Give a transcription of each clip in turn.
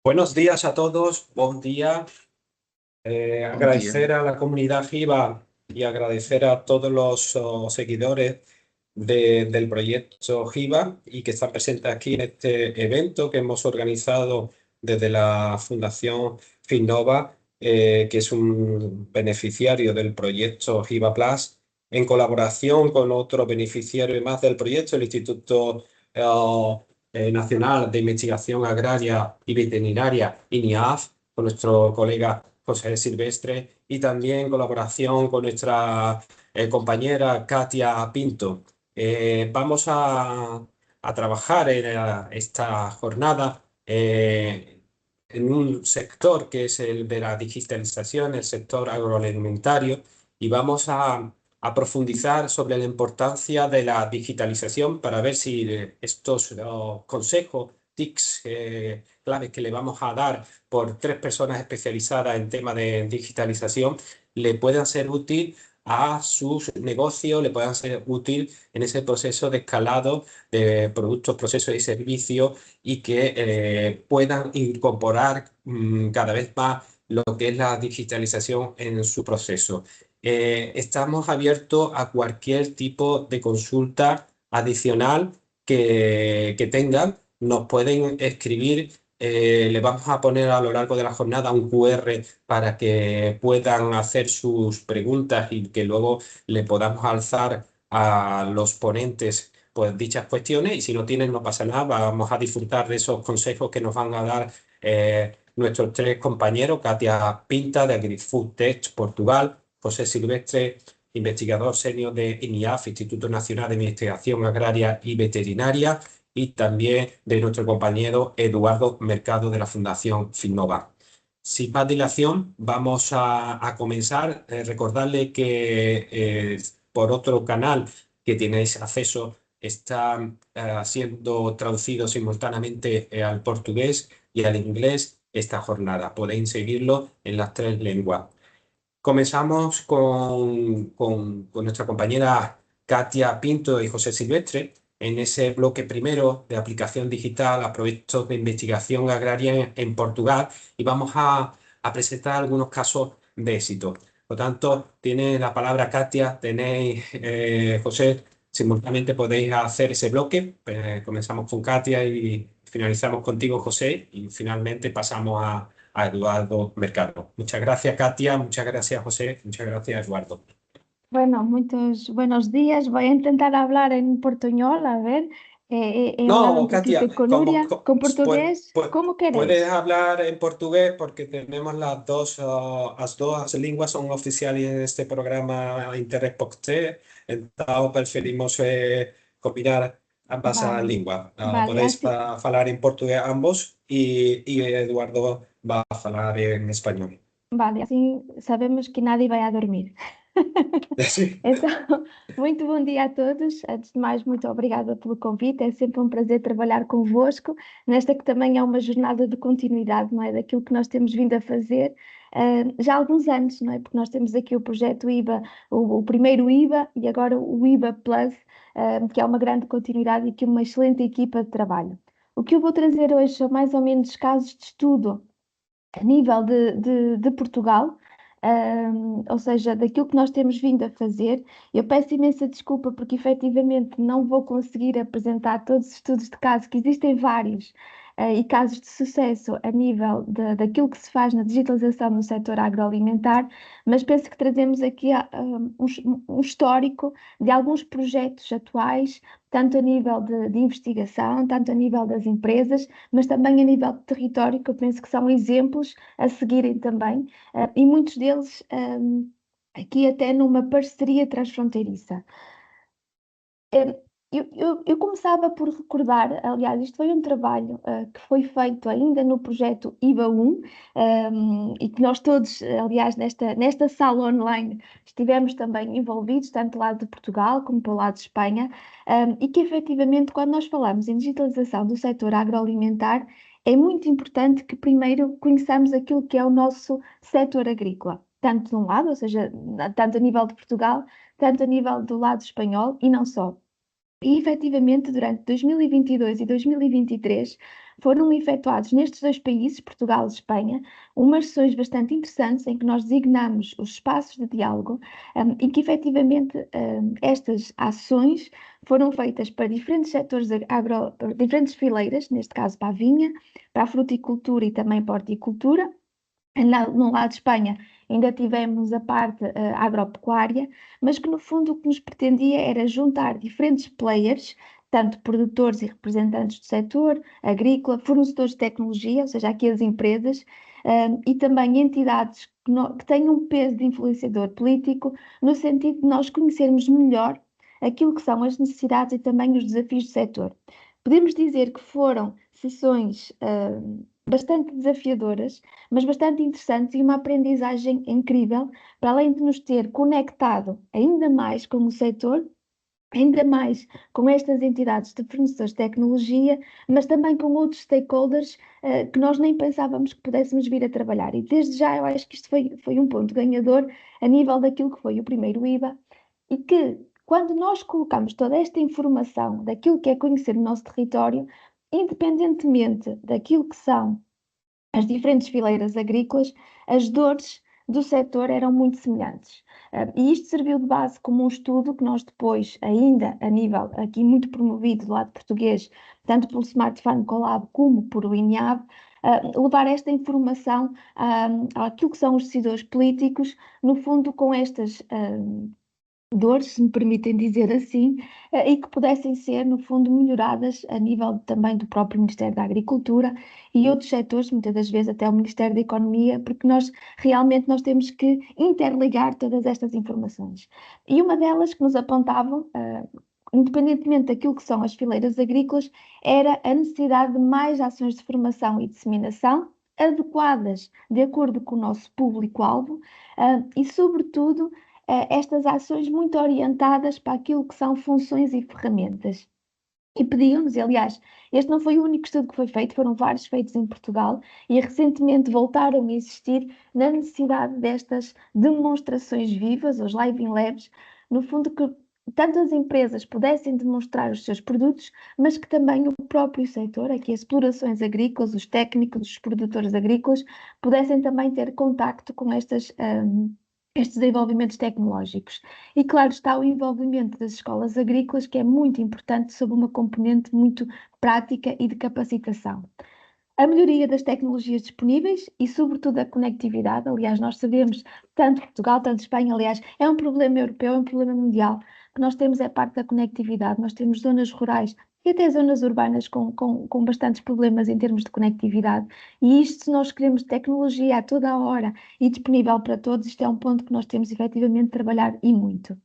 Buenos días a todos, buen día. Bom dia. Agradecer a la comunidad GIVA y agradecer a todos los seguidores del proyecto GIVA y que están presentes aquí en este evento que hemos organizado desde la Fundación Finnova, que es un beneficiario del proyecto GIVA Plus, en colaboración con otro beneficiario más del proyecto, el Instituto Nacional de Investigación Agraria y Veterinaria, INIAF, con nuestro colega José Silvestre, y también en colaboración con nuestra compañera Katia Pinto. Vamos a trabajar en esta jornada en un sector que es el de la digitalización, el sector agroalimentario, y vamos a profundizar sobre la importancia de la digitalización para ver si estos consejos, tips, claves que le vamos a dar por tres personas especializadas en tema de digitalización le puedan ser útil a sus negocios, le puedan ser útil en ese proceso de escalado de productos, procesos y servicios y que puedan incorporar cada vez más lo que es la digitalización en su proceso. Estamos abiertos a cualquier tipo de consulta adicional que tengan. Nos pueden escribir. Le vamos a poner a lo largo de la jornada un QR para que puedan hacer sus preguntas y que luego le podamos alzar a los ponentes pues dichas cuestiones, y si no tienen no pasa nada, vamos a disfrutar de esos consejos que nos van a dar nuestros tres compañeros: Katia Pinta de AgriFood Tech Portugal, José Silvestre, investigador senior de INIAF, Instituto Nacional de Investigación Agraria y Veterinaria, y también de nuestro compañero Eduardo Mercado de la Fundación Finnova. Sin más dilación, vamos a comenzar. Recordarle que por otro canal que tenéis acceso está siendo traducido simultáneamente al portugués y al inglés esta jornada. Podéis seguirlo en las tres lenguas. Comenzamos con nuestra compañera Katia Pinto y José Silvestre en ese bloque primero de aplicación digital a proyectos de investigación agraria en Portugal, y vamos a presentar algunos casos de éxito. Por tanto, tiene la palabra Katia, tenéis José, simultáneamente podéis hacer ese bloque. Comenzamos con Katia y finalizamos contigo, José, y finalmente pasamos a Eduardo Mercado. Muchas gracias, Katia. Muchas gracias, José. Muchas gracias, Eduardo. Bueno, muchos buenos días. Voy a intentar hablar en portuñol, a ver. He hablado No, un poquito Katia, con portugués, como puedes queréis. hablar en portugués porque tenemos las dos lenguas son oficiales en este programa Interreg. Entonces preferimos combinar ambas Vale, lenguas. vale, Podéis así, hablar en portugués ambos y Eduardo va a hablar en español. vale, assim sabemos que nadie vai a dormir. Sí. Então, muito bom dia a todos. Antes de mais, muito obrigada pelo convite. É sempre um prazer trabalhar convosco, nesta que também é uma jornada de continuidade, não é? Daquilo que nós temos vindo a fazer já há alguns anos, não é? Porque nós temos aqui o projeto IBA, o primeiro IBA e agora o IBA Plus, que é uma grande continuidade e que uma excelente equipa de trabalho. O que eu vou trazer hoje são mais ou menos casos de estudo a nível de Portugal, ou seja, daquilo que nós temos vindo a fazer. Eu peço imensa desculpa porque efetivamente não vou conseguir apresentar todos os estudos de caso, que existem vários, e casos de sucesso a nível daquilo que se faz na digitalização no setor agroalimentar, mas penso que trazemos aqui um histórico de alguns projetos atuais, tanto a nível de investigação, tanto a nível das empresas, mas também a nível de território, que eu penso que são exemplos a seguirem também, e muitos deles aqui até numa parceria transfronteiriça. Eu começava por recordar, aliás, isto foi um trabalho que foi feito ainda no projeto IBA 1, e que nós todos, aliás, nesta sala online, estivemos também envolvidos, tanto do lado de Portugal como pelo lado de Espanha, e que efetivamente, quando nós falamos em digitalização do setor agroalimentar, é muito importante que primeiro conheçamos aquilo que é o nosso setor agrícola. tanto de um lado, ou seja, tanto a nível de Portugal, tanto a nível do lado espanhol e não só. E, efetivamente, durante 2022 e 2023, foram efetuados nestes dois países, Portugal e Espanha, umas sessões bastante interessantes em que nós designamos os espaços de diálogo, e que, efetivamente, estas ações foram feitas para diferentes setores para diferentes fileiras, neste caso para a vinha, para a fruticultura e também para a horticultura. No lado de Espanha ainda tivemos a parte agropecuária, mas que no fundo o que nos pretendia era juntar diferentes players, tanto produtores e representantes do setor agrícola, fornecedores de tecnologia, ou seja, aqui as empresas, e também entidades que tenham um peso de influenciador político, no sentido de nós conhecermos melhor aquilo que são as necessidades e também os desafios do setor. Podemos dizer que foram sessões bastante desafiadoras, mas bastante interessantes e uma aprendizagem incrível, para além de nos ter conectado ainda mais com o setor, ainda mais com estas entidades de fornecedores de tecnologia, mas também com outros stakeholders que nós nem pensávamos que pudéssemos vir a trabalhar. E desde já eu acho que isto foi um ponto ganhador a nível daquilo que foi o primeiro IBA, e que quando nós colocamos toda esta informação daquilo que é conhecer o nosso território, independentemente daquilo que são as diferentes fileiras agrícolas, as dores do setor eram muito semelhantes. E isto serviu de base como um estudo que nós depois, ainda a nível aqui muito promovido do lado português, tanto pelo Smart Farm Collab como por o INEAB, levar esta informação àquilo que são os decisores políticos, no fundo com estas dores, se me permitem dizer assim, e que pudessem ser, no fundo, melhoradas a nível também do próprio Ministério da Agricultura e outros setores, muitas das vezes até o Ministério da Economia, porque nós temos que interligar todas estas informações. E uma delas que nos apontavam, independentemente daquilo que são as fileiras agrícolas, era a necessidade de mais ações de formação e disseminação adequadas de acordo com o nosso público-alvo, e, sobretudo, estas ações muito orientadas para aquilo que são funções e ferramentas. E pediam-nos, aliás, este não foi o único estudo que foi feito, foram vários feitos em Portugal e recentemente voltaram a existir na necessidade destas demonstrações vivas, os Live in Labs, no fundo que tanto as empresas pudessem demonstrar os seus produtos, mas que também o próprio setor, aqui as explorações agrícolas, os técnicos, os produtores agrícolas, pudessem também ter contacto com estes desenvolvimentos tecnológicos. E claro está o envolvimento das escolas agrícolas, que é muito importante, sob uma componente muito prática e de capacitação. A melhoria das tecnologias disponíveis e, sobretudo, a conectividade. Aliás, nós sabemos, tanto Portugal, tanto Espanha, aliás, é um problema europeu, é um problema mundial, que nós temos é parte da conectividade. Nós temos zonas rurais e até zonas urbanas com bastantes problemas em termos de conectividade. E isto, se nós queremos tecnologia a toda a hora e disponível para todos, isto é um ponto que nós temos efetivamente de trabalhar e muito.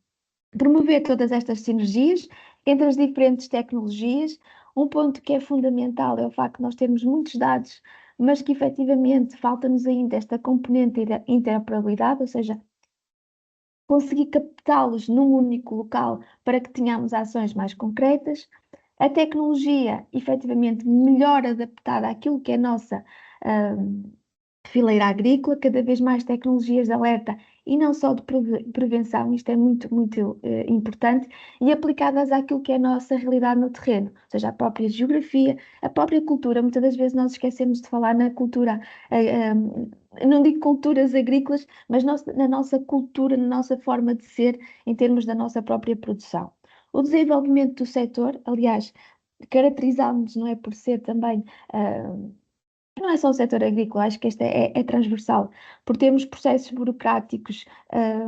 Promover todas estas sinergias entre as diferentes tecnologias. Um ponto que é fundamental é o facto de nós termos muitos dados, mas que efetivamente falta-nos ainda esta componente da interoperabilidade, ou seja, conseguir captá-los num único local para que tenhamos ações mais concretas. A tecnologia, efetivamente, melhor adaptada àquilo que é a nossa fileira agrícola, cada vez mais tecnologias de alerta e não só de prevenção, isto é muito, muito importante, e aplicadas àquilo que é a nossa realidade no terreno, ou seja, a própria geografia, a própria cultura. Muitas das vezes nós esquecemos de falar na cultura, não digo culturas agrícolas, mas na nossa cultura, na nossa forma de ser, em termos da nossa própria produção. O desenvolvimento do setor, aliás, caracterizámos, não é, por ser também não é só o setor agrícola, acho que este é transversal, porque temos processos burocráticos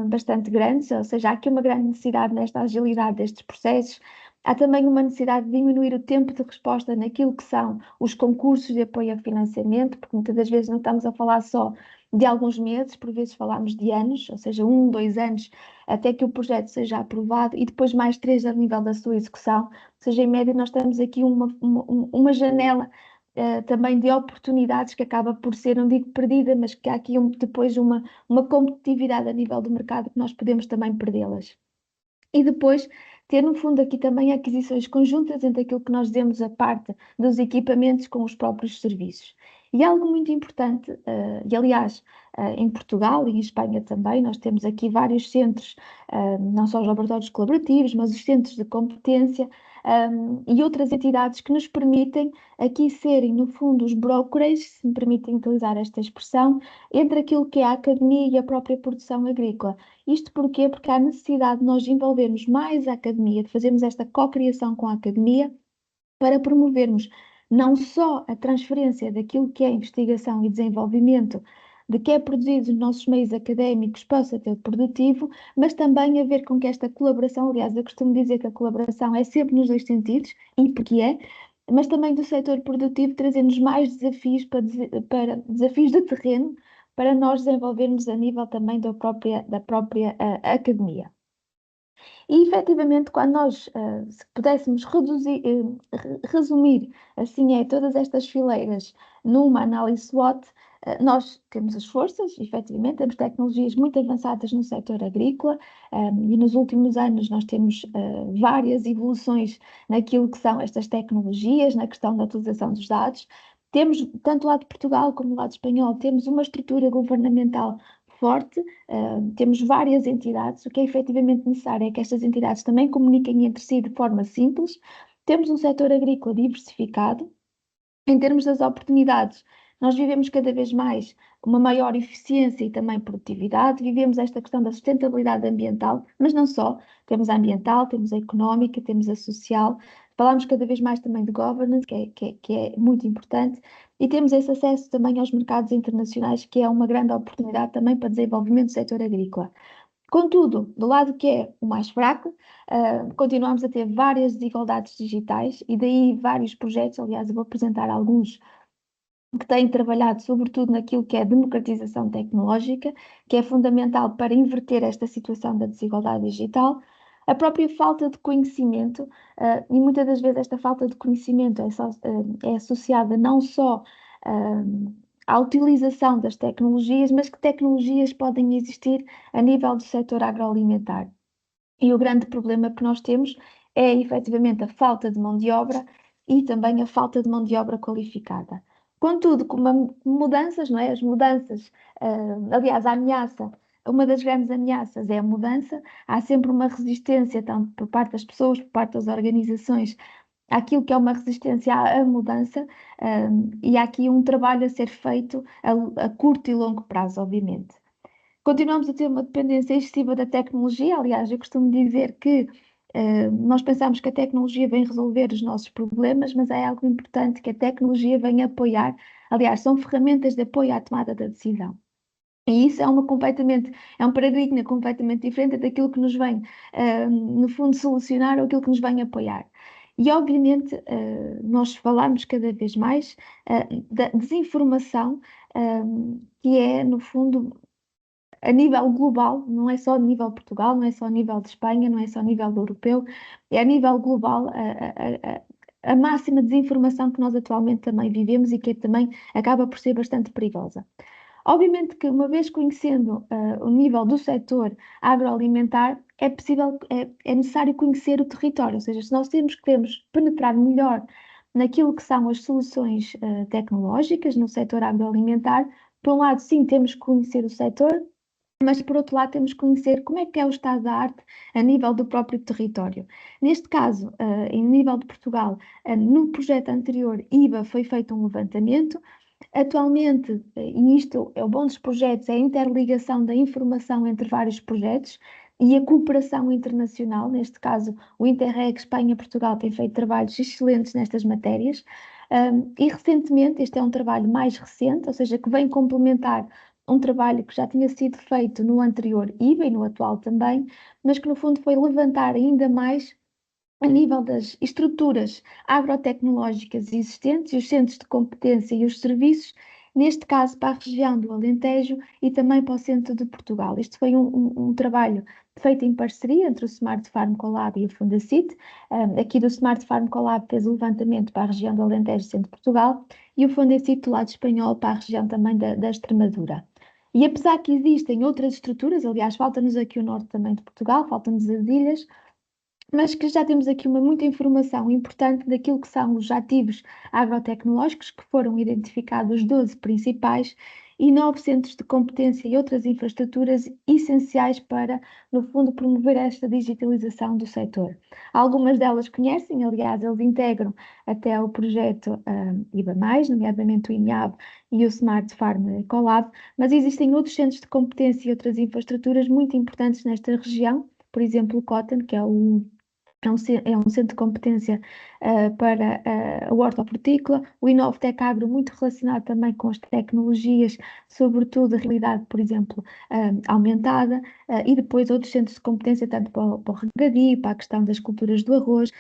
bastante grandes, ou seja, há aqui uma grande necessidade nesta agilidade destes processos. Há também uma necessidade de diminuir o tempo de resposta naquilo que são os concursos de apoio a financiamento, porque muitas das vezes não estamos a falar só de alguns meses, por vezes falamos de anos, ou seja, 1, 2 anos, até que o projeto seja aprovado, e depois mais 3 a nível da sua execução, ou seja, em média nós temos aqui uma janela também de oportunidades que acaba por ser, não digo perdida, mas que há aqui depois uma competitividade a nível do mercado que nós podemos também perdê-las. E depois ter, no fundo, aqui também aquisições conjuntas entre aquilo que nós dizemos a parte dos equipamentos com os próprios serviços. E algo muito importante, e aliás, em Portugal e em Espanha também, nós temos aqui vários centros, não só os laboratórios colaborativos, mas os centros de competência, e outras entidades que nos permitem aqui serem, no fundo, os brokers, se me permitem utilizar esta expressão, entre aquilo que é a academia e a própria produção agrícola. Isto porquê? Porque há necessidade de nós envolvermos mais a academia, de fazermos esta co-criação com a academia, para promovermos não só a transferência daquilo que é investigação e desenvolvimento, de que é produzido nos nossos meios académicos para o setor produtivo, mas também a ver com que esta colaboração, aliás, eu costumo dizer que a colaboração é sempre nos dois sentidos, e porque é, mas também do setor produtivo trazendo-nos mais desafios para desafios de terreno para nós desenvolvermos a nível também da própria academia. E, efetivamente, quando nós, se pudéssemos resumir assim todas estas fileiras numa análise SWOT, nós temos as forças, efetivamente, temos tecnologias muito avançadas no setor agrícola, e nos últimos anos nós temos várias evoluções naquilo que são estas tecnologias, na questão da utilização dos dados. Temos, tanto do lado de Portugal como do lado espanhol, temos uma estrutura governamental forte. Temos várias entidades. O que é efetivamente necessário é que estas entidades também comuniquem entre si de forma simples. Temos um setor agrícola diversificado. Em termos das oportunidades, nós vivemos cada vez mais uma maior eficiência e também produtividade, vivemos esta questão da sustentabilidade ambiental, mas não só, temos a ambiental, temos a económica, temos a social, falamos cada vez mais também de governance, que é muito importante, e temos esse acesso também aos mercados internacionais, que é uma grande oportunidade também para desenvolvimento do setor agrícola. Contudo, do lado que é o mais fraco, continuamos a ter várias desigualdades digitais e daí vários projetos, aliás, eu vou apresentar alguns que têm trabalhado sobretudo naquilo que é a democratização tecnológica, que é fundamental para inverter esta situação da desigualdade digital, a própria falta de conhecimento, e muitas das vezes esta falta de conhecimento é associada não só à utilização das tecnologias, mas que tecnologias podem existir a nível do setor agroalimentar. E o grande problema que nós temos é efetivamente a falta de mão de obra e também a falta de mão de obra qualificada. Contudo, com mudanças, não é? As mudanças, aliás, a ameaça, uma das grandes ameaças é a mudança. Há sempre uma resistência, tanto por parte das pessoas, por parte das organizações, àquilo que é uma resistência à mudança, e há aqui um trabalho a ser feito a curto e longo prazo, obviamente. Continuamos a ter uma dependência excessiva da tecnologia. Aliás, eu costumo dizer que nós pensamos que a tecnologia vem resolver os nossos problemas, mas é algo importante que a tecnologia vem apoiar. Aliás, são ferramentas de apoio à tomada da decisão. E isso é um paradigma completamente diferente daquilo que nos vem, no fundo, solucionar ou aquilo que nos vem apoiar. E, obviamente, nós falamos cada vez mais da desinformação, que é, no fundo, a nível global, não é só a nível de Portugal, não é só a nível de Espanha, não é só a nível europeu, é a nível global a máxima desinformação que nós atualmente também vivemos e que também acaba por ser bastante perigosa. Obviamente que, uma vez conhecendo o nível do setor agroalimentar, é necessário conhecer o território, ou seja, se nós queremos penetrar melhor naquilo que são as soluções tecnológicas no setor agroalimentar, por um lado, sim, temos que conhecer o setor, mas por outro lado temos que conhecer como é que é o estado da arte a nível do próprio território. Neste caso, em nível de Portugal, no projeto anterior IBA foi feito um levantamento. Atualmente, e isto é o bom dos projetos, é a interligação da informação entre vários projetos e a cooperação internacional. Neste caso, o Interreg Espanha-Portugal tem feito trabalhos excelentes nestas matérias. E recentemente, este é um trabalho mais recente, ou seja, que vem complementar um trabalho que já tinha sido feito no anterior IBA e no atual também, mas que no fundo foi levantar ainda mais a nível das estruturas agrotecnológicas existentes, e os centros de competência e os serviços, neste caso para a região do Alentejo e também para o centro de Portugal. Este foi um trabalho feito em parceria entre o Smart Farm Collab e o Fundacit. Aqui do Smart Farm Collab fez o levantamento para a região do Alentejo e centro de Portugal, e o Fundacit do lado espanhol para a região também da Extremadura. E apesar que existem outras estruturas, aliás, falta-nos aqui o norte também de Portugal, faltam-nos as ilhas, mas que já temos aqui muita informação importante daquilo que são os ativos agrotecnológicos, que foram identificados 12 principais e 9 centros de competência e outras infraestruturas essenciais para, no fundo, promover esta digitalização do setor. Algumas delas conhecem, aliás, eles integram até o projeto IBA+, nomeadamente o INIAB e o Smart Farm Collab, mas existem outros centros de competência e outras infraestruturas muito importantes nesta região, por exemplo, o Cotton, que é é um centro de competência para a horta-hortícola, o Inovtec Agro, muito relacionado também com as tecnologias, sobretudo a realidade, por exemplo, aumentada, e depois outros centros de competência, tanto para o regadio, para a questão das culturas do arroz,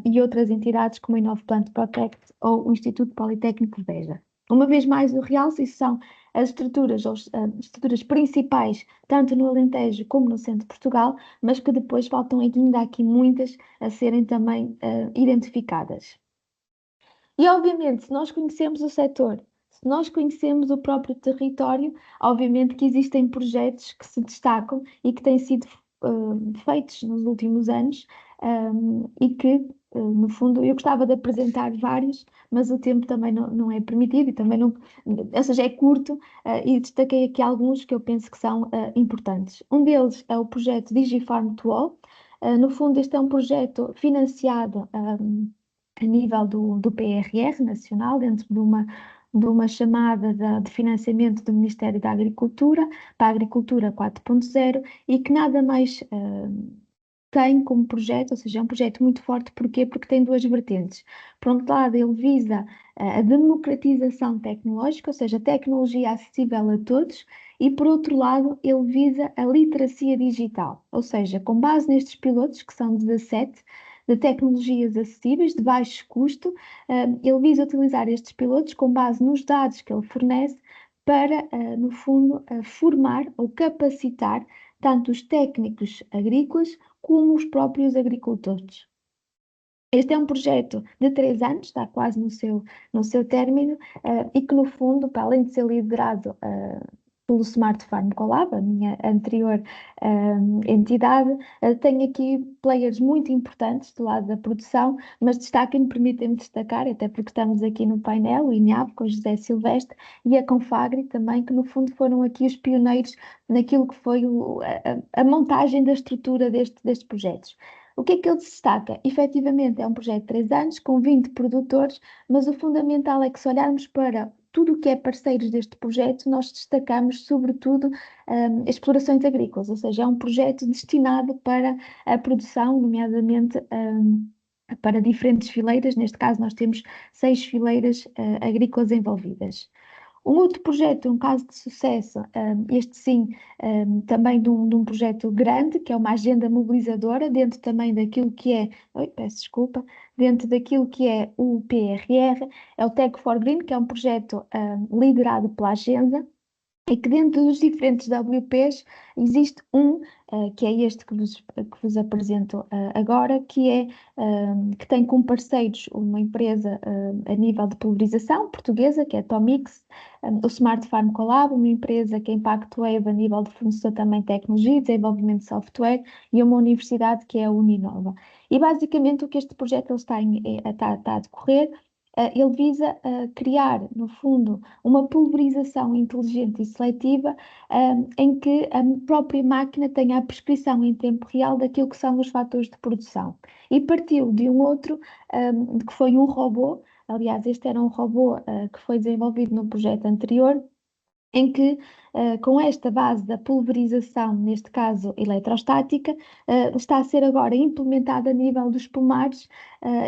e outras entidades como o Inovplant Protect ou o Instituto Politécnico de Beja. Uma vez mais, eu realço, isso são as estruturas, as estruturas principais, tanto no Alentejo como no centro de Portugal, mas que depois faltam ainda aqui muitas a serem também identificadas. E, obviamente, se nós conhecemos o setor, se nós conhecemos o próprio território, obviamente que existem projetos que se destacam e que têm sido feitos nos últimos anos e que, no fundo, eu gostava de apresentar vários, mas o tempo também não é permitido e também não, ou seja, é curto, e destaquei aqui alguns que eu penso que são importantes. Um deles é o projeto DigiFarm to All. No fundo, este é um projeto financiado a nível do PRR nacional, dentro de uma chamada de financiamento do Ministério da Agricultura, para a Agricultura 4.0, e que nada mais tem como projeto, ou seja, é um projeto muito forte. Porquê? Porque tem duas vertentes. Por um lado, ele visa a democratização tecnológica, ou seja, tecnologia acessível a todos, e por outro lado, ele visa a literacia digital, ou seja, com base nestes pilotos, que são 17, de tecnologias acessíveis, de baixo custo, ele visa utilizar estes pilotos com base nos dados que ele fornece para, no fundo, formar ou capacitar tanto os técnicos agrícolas como os próprios agricultores. Este é um projeto de 3 anos, está quase no seu término, e que, no fundo, para além de ser liderado pelo Smart Farm Collab, a minha anterior entidade, tem aqui players muito importantes do lado da produção, mas permitem-me destacar, até porque estamos aqui no painel, o INEAB, com o José Silvestre, e a Confagri também, que no fundo foram aqui os pioneiros naquilo que foi a montagem da estrutura destes projetos. O que é que ele destaca? Efetivamente, é um projeto de 3 anos, com 20 produtores, mas o fundamental é que, se olharmos para tudo o que é parceiros deste projeto, nós destacamos, sobretudo, explorações agrícolas, ou seja, é um projeto destinado para a produção, nomeadamente para diferentes fileiras. Neste caso, nós temos 6 fileiras agrícolas envolvidas. Um outro projeto, um caso de sucesso, este sim, também de um projeto grande, que é uma agenda mobilizadora, dentro também daquilo que é, peço desculpa, dentro daquilo que é o PRR, é o Tech for Green, que é um projeto liderado pela agenda, e que dentro dos diferentes WPs existe que é este que vos apresento agora, que tem como parceiros uma empresa a nível de pulverização portuguesa, que é a Tomix, o Smart Farm Collab, uma empresa que é Impact Wave a nível de fornecedor também de tecnologia e desenvolvimento de software, e uma universidade que é a Uninova. E basicamente o que este projeto está a decorrer, ele visa criar, no fundo, uma pulverização inteligente e seletiva, em que a própria máquina tenha a prescrição em tempo real daquilo que são os fatores de produção. E partiu de um outro, que foi um robô. Aliás, este era um robô que foi desenvolvido no projeto anterior, em que, com esta base da pulverização, neste caso eletrostática, está a ser agora implementada a nível dos pomares,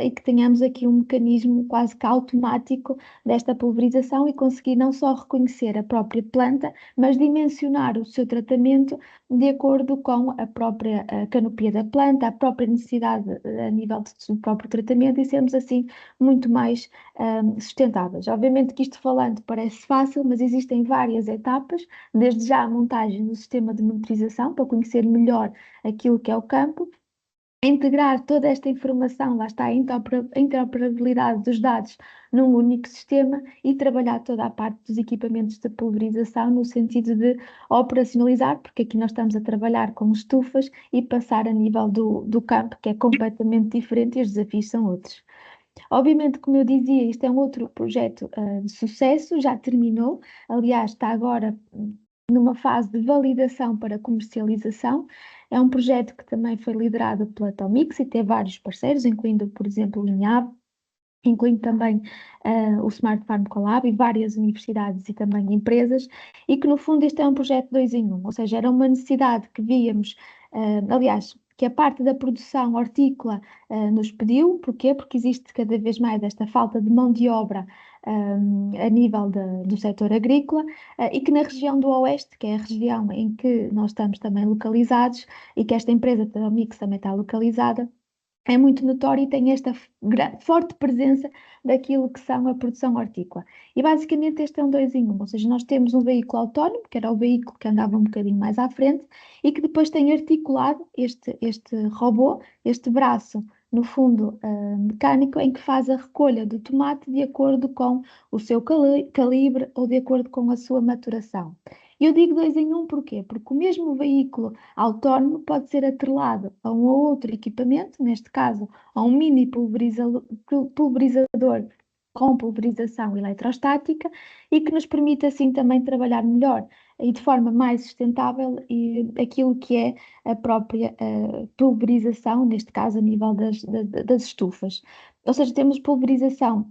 e que tenhamos aqui um mecanismo quase que automático desta pulverização, e conseguir não só reconhecer a própria planta, mas dimensionar o seu tratamento de acordo com a própria canopia da planta, a própria necessidade a nível do próprio tratamento, e sermos assim muito mais sustentáveis. Obviamente que isto falando parece fácil, mas existem várias etapas, desde já a montagem do sistema de monitorização para conhecer melhor aquilo que é o campo, integrar toda esta informação, lá está a interoperabilidade dos dados num único sistema e trabalhar toda a parte dos equipamentos de pulverização no sentido de operacionalizar, porque aqui nós estamos a trabalhar com estufas e passar a nível do campo, que é completamente diferente e os desafios são outros. Obviamente, como eu dizia, isto é um outro projeto de sucesso, já terminou, aliás, está agora numa fase de validação para comercialização. É um projeto que também foi liderado pela Tomix e teve vários parceiros, incluindo, por exemplo, o INHAB, incluindo também o Smart Farm Collab e várias universidades e também empresas, e que no fundo este é um projeto 2 em 1, ou seja, era uma necessidade que víamos, aliás, que a parte da produção hortícola nos pediu. Porquê? Porque existe cada vez mais esta falta de mão de obra a nível do setor agrícola, e que na região do Oeste, que é a região em que nós estamos também localizados e que esta empresa da Mix também está localizada, é muito notório e tem esta forte presença daquilo que são a produção hortícola. E basicamente este é um 2 em 1, ou seja, nós temos um veículo autónomo, que era o veículo que andava um bocadinho mais à frente, e que depois tem articulado este robô, este braço, no fundo, mecânico, em que faz a recolha do tomate de acordo com o seu calibre ou de acordo com a sua maturação. Eu digo 2 em 1 porquê? Porque o mesmo veículo autónomo pode ser atrelado a um ou outro equipamento, neste caso a um mini pulverizador com pulverização eletrostática, e que nos permite assim também trabalhar melhor e de forma mais sustentável e aquilo que é a própria pulverização, neste caso a nível das estufas. Ou seja, temos pulverização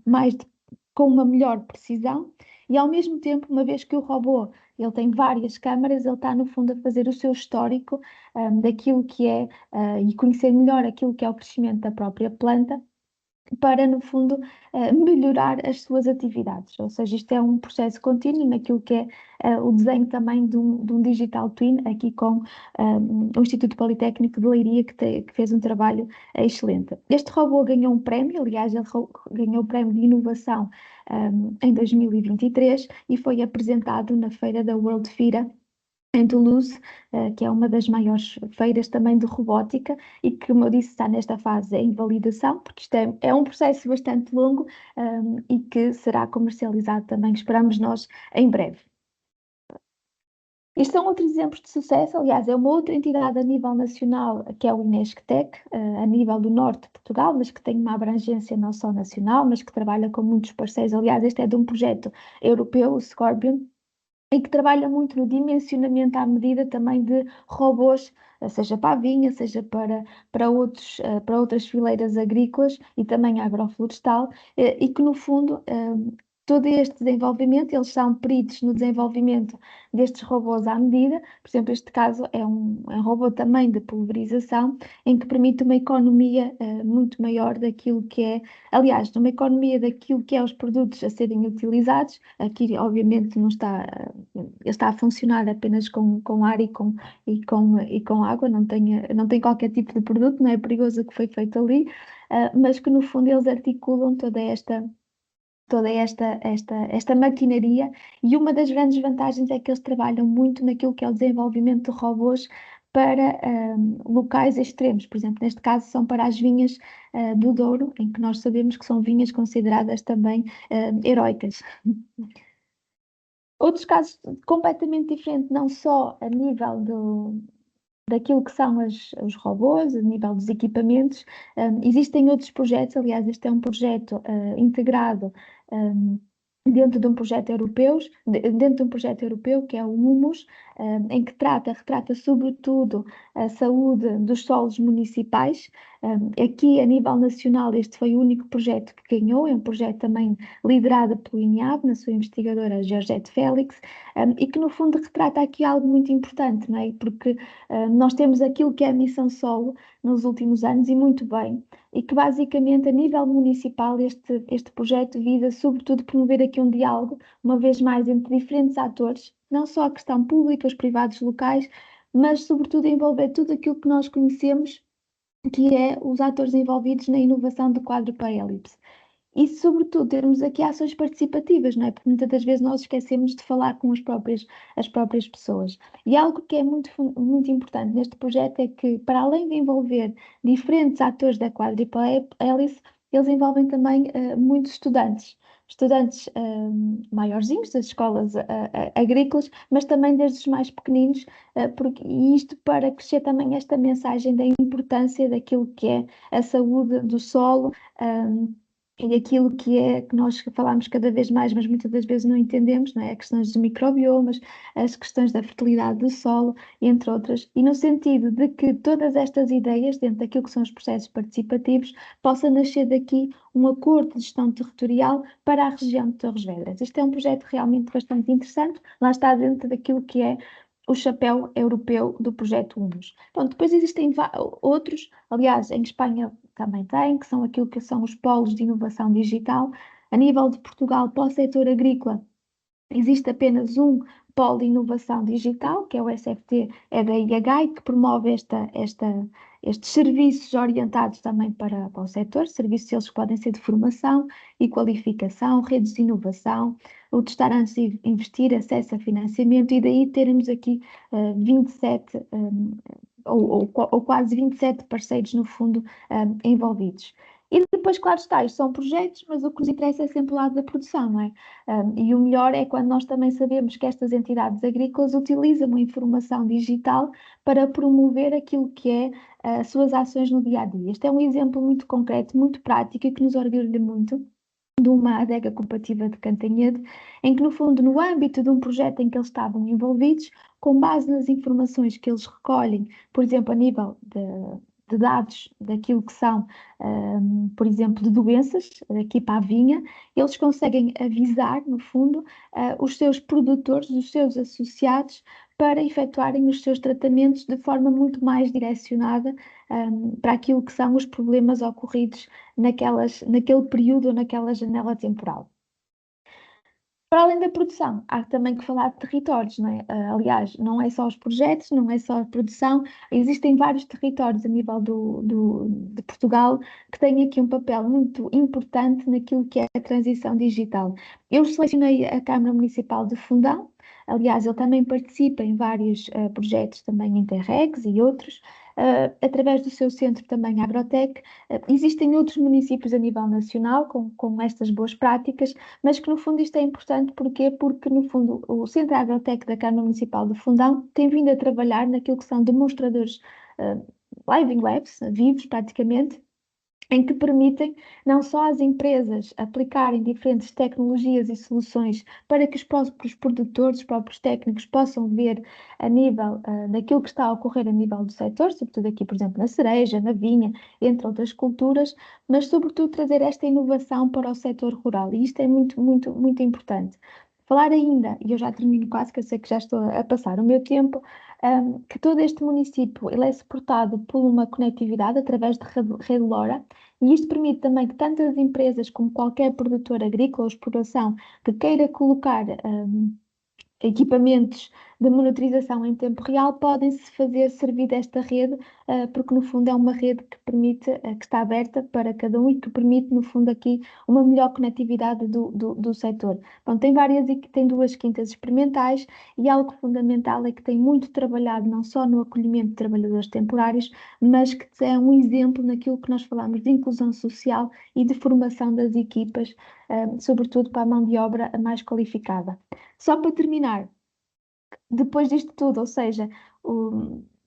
com uma melhor precisão e ao mesmo tempo, uma vez que o robô ele tem várias câmaras, ele está no fundo a fazer o seu histórico daquilo que é e conhecer melhor aquilo que é o crescimento da própria planta, para, no fundo, melhorar as suas atividades. Ou seja, isto é um processo contínuo naquilo que é o desenho também de um digital twin, aqui com o Instituto Politécnico de Leiria, que fez um trabalho excelente. Este robô ganhou um prémio, aliás, ele ganhou o prémio de inovação em 2023 e foi apresentado na feira da World FIRA, em Toulouse, que é uma das maiores feiras também de robótica e que, como eu disse, está nesta fase em validação, porque isto é um processo bastante longo, e que será comercializado também, esperamos nós, em breve. Isto são outros exemplos de sucesso. Aliás, é uma outra entidade a nível nacional, que é o Inesctec, a nível do norte de Portugal, mas que tem uma abrangência não só nacional, mas que trabalha com muitos parceiros. Aliás, este é de um projeto europeu, o Scorpion, e que trabalha muito no dimensionamento à medida também de robôs, seja para a vinha, seja para outras fileiras agrícolas e também agroflorestal, e que no fundo todo este desenvolvimento, eles são peritos no desenvolvimento destes robôs à medida. Por exemplo, este caso é um robô também de pulverização, em que permite uma economia muito maior daquilo que é, aliás, uma economia daquilo que é os produtos a serem utilizados. Aqui, obviamente, não está, ele está a funcionar apenas com ar e com água, não tem qualquer tipo de produto, não é perigoso o que foi feito ali, mas que no fundo eles articulam toda esta maquinaria, e uma das grandes vantagens é que eles trabalham muito naquilo que é o desenvolvimento de robôs para locais extremos. Por exemplo, neste caso são para as vinhas do Douro, em que nós sabemos que são vinhas consideradas também heroicas. Outros casos completamente diferentes, não só a nível daquilo que são os robôs, a nível dos equipamentos, existem outros projetos. Aliás, este é um projeto integrado dentro de um projeto europeu, que é o Humus, em que retrata sobretudo a saúde dos solos municipais. Aqui, a nível nacional, este foi o único projeto que ganhou, é um projeto também liderado pelo INEAB, na sua investigadora Georgette Félix, e que no fundo retrata aqui algo muito importante, não é? Porque nós temos aquilo que é a missão solo nos últimos anos, e muito bem, e que basicamente a nível municipal este projeto visa sobretudo promover aqui um diálogo, uma vez mais, entre diferentes atores, não só a questão pública, os privados locais, mas sobretudo envolver tudo aquilo que nós conhecemos, que é os atores envolvidos na inovação do quadro para a Elipse. e, sobretudo, termos aqui ações participativas, não é? Porque muitas das vezes nós esquecemos de falar com as próprias pessoas. E algo que é muito importante neste projeto é que, para além de envolver diferentes atores da Quadruple Hélice, eles envolvem também muitos estudantes. Estudantes maiorzinhos das escolas agrícolas, mas também desde os mais pequeninos, e isto para crescer também esta mensagem da importância daquilo que é a saúde do solo, e aquilo que nós falamos cada vez mais, mas muitas das vezes não entendemos, não é? As questões dos microbiomas, as questões da fertilidade do solo, entre outras, e no sentido de que todas estas ideias, dentro daquilo que são os processos participativos, possa nascer daqui um acordo de gestão territorial para a região de Torres Vedras. Este é um projeto realmente bastante interessante, lá está dentro daquilo que é o chapéu europeu do projeto Humus. Bom, depois existem outros, aliás, em Espanha também tem, que são aquilo que são os polos de inovação digital. A nível de Portugal, para o setor agrícola, existe apenas um polo de inovação digital, que é o SFT, é da IHI, que promove estes serviços orientados também para o setor, serviços eles que podem ser de formação e qualificação, redes de inovação, o testar antes de investir, acesso a financiamento, e daí teremos aqui 27, ou quase 27 parceiros, no fundo, envolvidos. E depois, claro está, isto são projetos, mas o que nos interessa é sempre o lado da produção, não é? E o melhor é quando nós também sabemos que estas entidades agrícolas utilizam a informação digital para promover aquilo que é as suas ações no dia a dia. Este é um exemplo muito concreto, muito prático e que nos orgulha muito, de uma adega cooperativa de Cantanhede, em que, no fundo, no âmbito de um projeto em que eles estavam envolvidos, com base nas informações que eles recolhem, por exemplo, a nível de dados daquilo que são, por exemplo, de doenças, aqui para a vinha, eles conseguem avisar, no fundo, os seus produtores, os seus associados, para efetuarem os seus tratamentos de forma muito mais direcionada, para aquilo que são os problemas ocorridos naquele período ou naquela janela temporal. Para além da produção, há também que falar de territórios, não é? Aliás, não é só os projetos, não é só a produção, existem vários territórios a nível de Portugal que têm aqui um papel muito importante naquilo que é a transição digital. Eu selecionei a Câmara Municipal de Fundão, aliás, ele também participa em vários projetos também Interregs e outros, através do seu centro também Agrotec. Existem outros municípios a nível nacional com estas boas práticas, mas que no fundo isto é importante, porquê? Porque no fundo o Centro Agrotec da Câmara Municipal de Fundão tem vindo a trabalhar naquilo que são demonstradores living labs, vivos praticamente, em que permitem não só às empresas aplicarem diferentes tecnologias e soluções para que os próprios produtores, os próprios técnicos possam ver a nível daquilo que está a ocorrer a nível do setor, sobretudo aqui, por exemplo, na cereja, na vinha, entre outras culturas, mas sobretudo trazer esta inovação para o setor rural. E isto é muito, muito, muito importante. Falar ainda, e eu já termino quase, que eu sei que já estou a passar o meu tempo, que todo este município ele é suportado por uma conectividade através de rede LoRa, e isto permite também que tanto as empresas como qualquer produtor agrícola ou exploração que queira colocar equipamentos de monitorização em tempo real podem se fazer servir desta rede, porque no fundo é uma rede que permite, que está aberta para cada um e que permite no fundo aqui uma melhor conectividade do setor. Bom, tem duas quintas experimentais, e algo fundamental é que tem muito trabalhado não só no acolhimento de trabalhadores temporários, mas que é um exemplo naquilo que nós falamos de inclusão social e de formação das equipas, sobretudo para a mão de obra mais qualificada. Só para terminar, depois disto tudo, ou seja,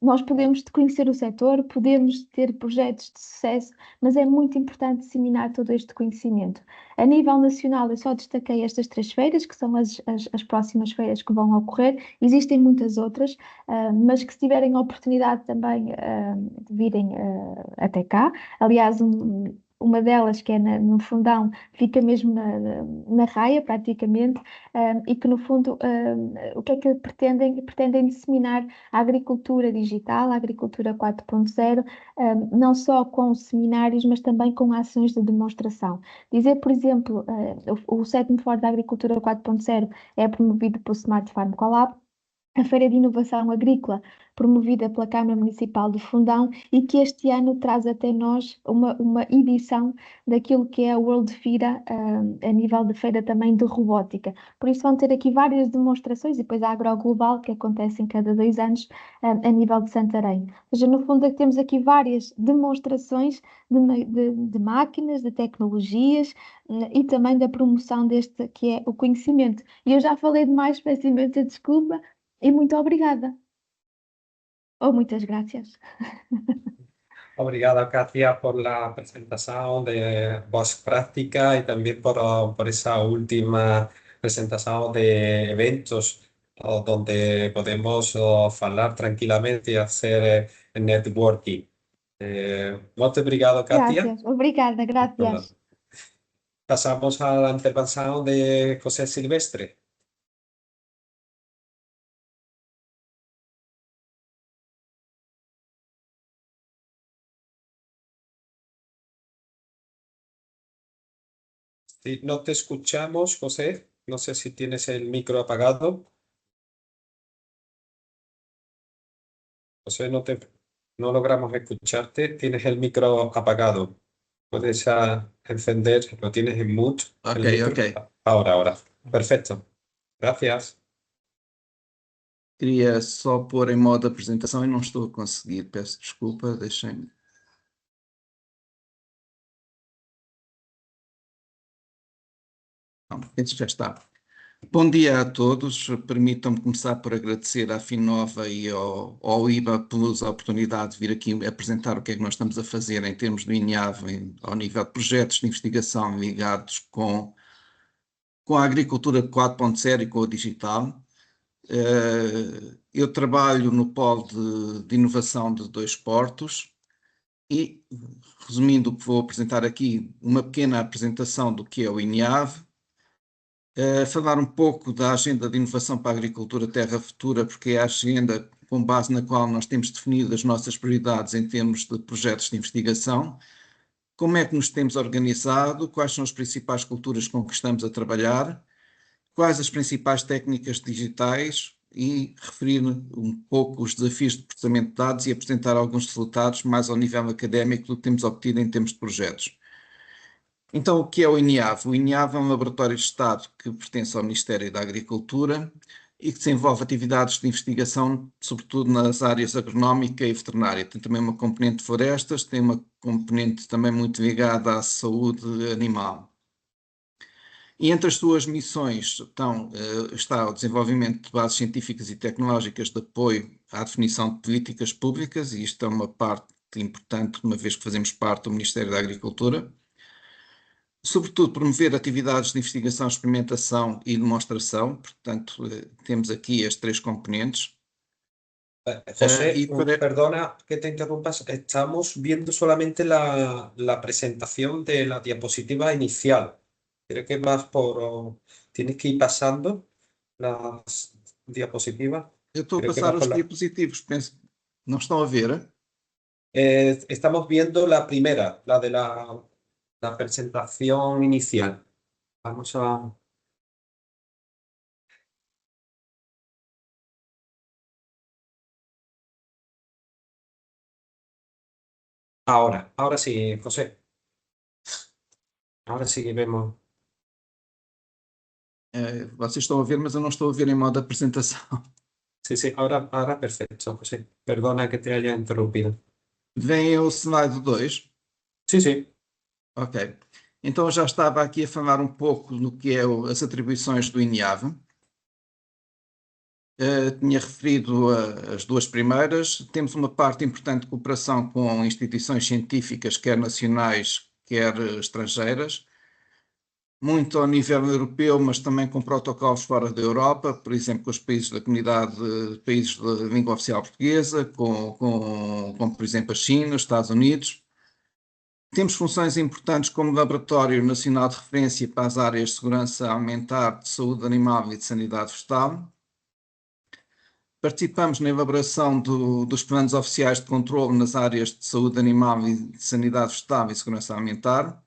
nós podemos conhecer o setor, podemos ter projetos de sucesso, mas é muito importante disseminar todo este conhecimento. A nível nacional, eu só destaquei estas 3 feiras, que são as próximas feiras que vão ocorrer. Existem muitas outras, mas que se tiverem a oportunidade também de virem até cá. Aliás, uma delas, que é no Fundão, fica mesmo na raia, praticamente, e que, no fundo, o que é que pretendem? Pretendem disseminar a agricultura digital, a agricultura 4.0, não só com seminários, mas também com ações de demonstração. Dizer, por exemplo, o 7º Fórum da Agricultura 4.0 é promovido pelo Smart Farm Collab, a Feira de Inovação Agrícola, promovida pela Câmara Municipal de Fundão, e que este ano traz até nós uma edição daquilo que é a World Fira, a nível de feira também de robótica. Por isso vão ter aqui várias demonstrações, e depois a Agroglobal, que acontece em cada 2 anos, a nível de Santarém. Ou seja, no fundo é que temos aqui várias demonstrações de máquinas, de tecnologias, e também da promoção deste que é o conhecimento. E eu já falei demais, peço imensa desculpa, e muito obrigada. Ou muitas gracias. Obrigado, Katia, por la presentación de voz práctica y también por esa última presentación de eventos donde podemos hablar tranquilamente y hacer networking. Muito obrigado, Katia. Gracias, obrigada, gracias. Pasamos a la intervención de José Silvestre. Sí, no te escuchamos, José. No sé si tienes el micro apagado. José, no logramos escucharte. Tienes el micro apagado. Puedes encender, lo tienes en mute, Ok, el micro. ok. Ahora. Perfecto. Gracias. Queria só pôr em modo apresentação e não estou a conseguir. Peço desculpa, deixem-me. Não, já está. Bom dia a todos. Permitam-me começar por agradecer à Finnova e ao IBA pela oportunidade de vir aqui apresentar o que é que nós estamos a fazer em termos do INIAV, ao nível de projetos de investigação ligados com a agricultura 4.0 e com o digital. Eu trabalho no polo de inovação de 2 portos e, resumindo o que vou apresentar aqui, uma pequena apresentação do que é o INIAV, falar um pouco da Agenda de Inovação para a Agricultura Terra Futura, porque é a agenda com base na qual nós temos definido as nossas prioridades em termos de projetos de investigação, como é que nos temos organizado, quais são as principais culturas com que estamos a trabalhar, quais as principais técnicas digitais e referir um pouco os desafios de processamento de dados e apresentar alguns resultados mais ao nível académico do que temos obtido em termos de projetos. Então, o que é o INIAV? O INIAV é um laboratório de Estado que pertence ao Ministério da Agricultura e que desenvolve atividades de investigação, sobretudo nas áreas agronómica e veterinária. Tem também uma componente de florestas, tem uma componente também muito ligada à saúde animal. E entre as suas missões está o desenvolvimento de bases científicas e tecnológicas de apoio à definição de políticas públicas, e isto é uma parte importante, uma vez que fazemos parte do Ministério da Agricultura. Sobretudo, promover atividades de investigação, experimentação e demonstração. Portanto, temos aqui as 3 componentes. José, perdona que te interrumpas, estamos viendo solamente la presentación de la diapositiva inicial. Creo que tienes que ir pasando las diapositivas. Eu estou a passar os diapositivos, penso, não estão a ver? Estamos viendo la primera, la de la presentación inicial. Vamos a... Ahora sí, José. Ahora sí que vemos. Vocês estão a ver, mas eu não estou a ver em modo apresentação. Sí, ahora perfecto, José. Perdona que te haya interrumpido. Vem o slide 2? Sí. Ok. Então já estava aqui a falar um pouco do que é as atribuições do INIAV. Tinha referido as 2 primeiras. Temos uma parte importante de cooperação com instituições científicas, quer nacionais, quer estrangeiras. Muito ao nível europeu, mas também com protocolos fora da Europa, por exemplo, com os países da comunidade de países de língua oficial portuguesa, com por exemplo, a China, os Estados Unidos. Temos funções importantes como Laboratório Nacional de Referência para as áreas de segurança alimentar, de saúde animal e de sanidade vegetal. Participamos na elaboração dos planos oficiais de controle nas áreas de saúde animal e de sanidade vegetal e segurança alimentar.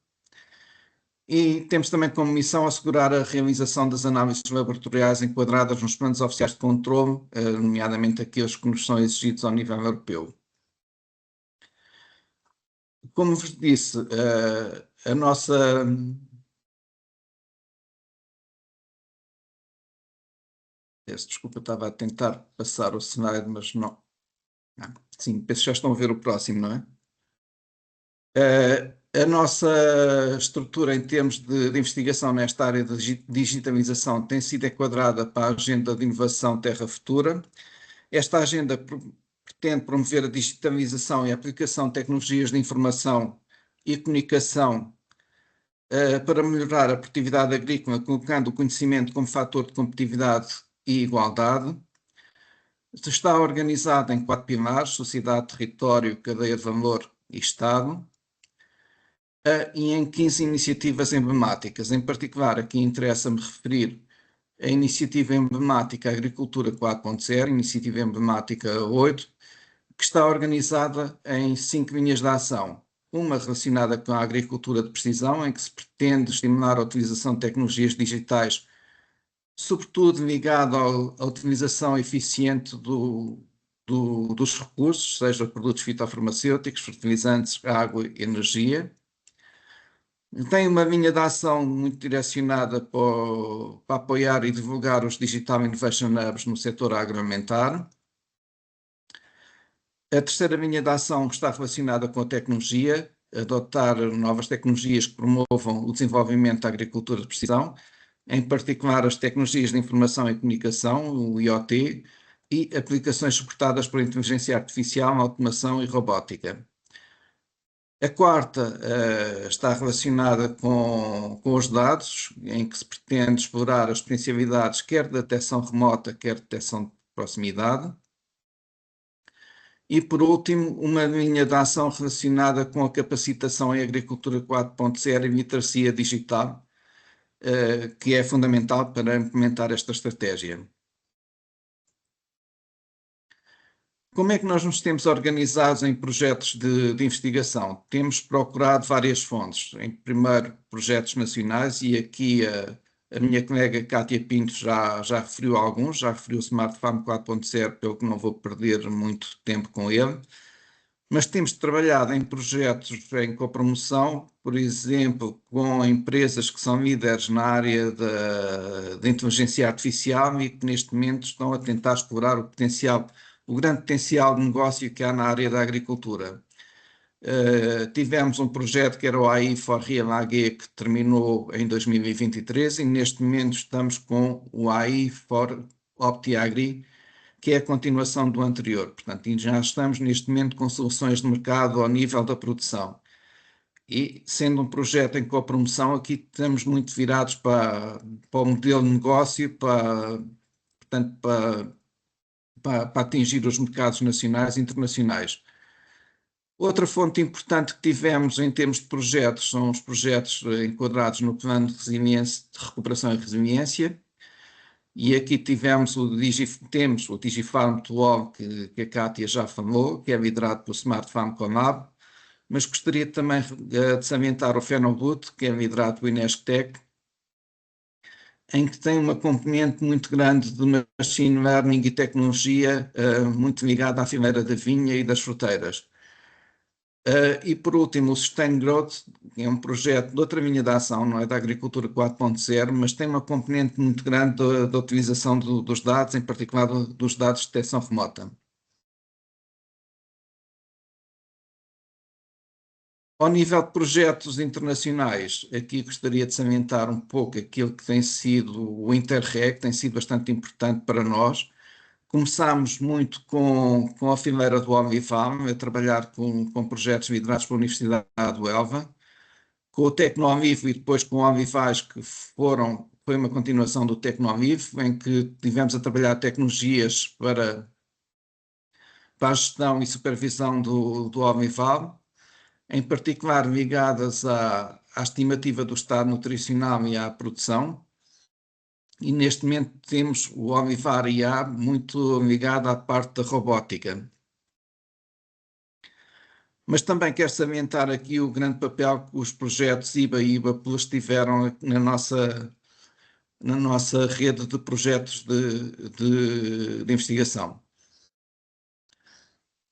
E temos também como missão assegurar a realização das análises laboratoriais enquadradas nos planos oficiais de controle, nomeadamente aqueles que nos são exigidos ao nível europeu. Como vos disse, a nossa... Desculpa, estava a tentar passar o slide, mas não. Sim, penso que já estão a ver o próximo, não é? A nossa estrutura em termos de investigação nesta área de digitalização tem sido enquadrada para a Agenda de Inovação Terra Futura. Esta agenda pretende promover a digitalização e a aplicação de tecnologias de informação e comunicação para melhorar a produtividade agrícola, colocando o conhecimento como fator de competitividade e igualdade. Está organizada em 4 pilares: sociedade, território, cadeia de valor e Estado, e em 15 iniciativas emblemáticas. Em particular, aqui interessa-me referir a iniciativa emblemática Agricultura 4.0, iniciativa emblemática 8, que está organizada em 5 linhas de ação. Uma relacionada com a agricultura de precisão, em que se pretende estimular a utilização de tecnologias digitais, sobretudo ligada à utilização eficiente dos recursos, seja produtos fitofarmacêuticos, fertilizantes, água e energia. Tem uma linha de ação muito direcionada para apoiar e divulgar os Digital Innovation Hubs no setor agroalimentar. A terceira linha de ação está relacionada com a tecnologia, adotar novas tecnologias que promovam o desenvolvimento da agricultura de precisão, em particular as tecnologias de informação e comunicação, o IoT, e aplicações suportadas por inteligência artificial, automação e robótica. A quarta está relacionada com os dados, em que se pretende explorar as potencialidades quer de detecção remota, quer de detecção de proximidade. E, por último, uma linha de ação relacionada com a capacitação em agricultura 4.0 e literacia digital, que é fundamental para implementar esta estratégia. Como é que nós nos temos organizados em projetos de investigação? Temos procurado várias fontes. Em primeiro, projetos nacionais, e aqui a minha colega Cátia Pinto já referiu alguns, já referiu o Smart Farm 4.0, pelo que não vou perder muito tempo com ele. Mas temos trabalhado em projetos em copromoção, por exemplo, com empresas que são líderes na área da inteligência artificial e que neste momento estão a tentar explorar o grande potencial de negócio que há na área da agricultura. Tivemos um projeto que era o AI for Real AG, que terminou em 2023, e neste momento estamos com o AI for OptiAgri, que é a continuação do anterior. Portanto, já estamos neste momento com soluções de mercado ao nível da produção. E, sendo um projeto em copromoção, aqui estamos muito virados para o modelo de negócio, portanto, para atingir os mercados nacionais e internacionais. Outra fonte importante que tivemos em termos de projetos são os projetos enquadrados no Plano de Recuperação e Resiliência. E aqui temos o DigiFarm to All, que a Cátia já falou, que é liderado pelo Smart Farm Collab, mas gostaria também de salientar o Fenoboot, que é liderado pelo Inesctec, em que tem uma componente muito grande de machine learning e tecnologia muito ligada à fileira da vinha e das fruteiras. E por último, o Sustain Growth, que é um projeto de outra linha de ação, não é da agricultura 4.0, mas tem uma componente muito grande da utilização dos dados, em particular dos dados de detecção remota. Ao nível de projetos internacionais, aqui gostaria de salientar um pouco aquilo que tem sido o Interreg, que tem sido bastante importante para nós. Começámos muito com a fileira do Omnifarm, a trabalhar com projetos liderados pela Universidade do Elva, com o Tecnovivo e depois com o Omnivais, que foi uma continuação do Tecnovivo, em que tivemos a trabalhar tecnologias para a gestão e supervisão do Omnival, em particular ligadas à estimativa do estado nutricional e à produção. E neste momento temos o Omnivar IA muito ligado à parte da robótica. Mas também quero salientar aqui o grande papel que os projetos IBA e IBA Plus tiveram na nossa rede de projetos de investigação.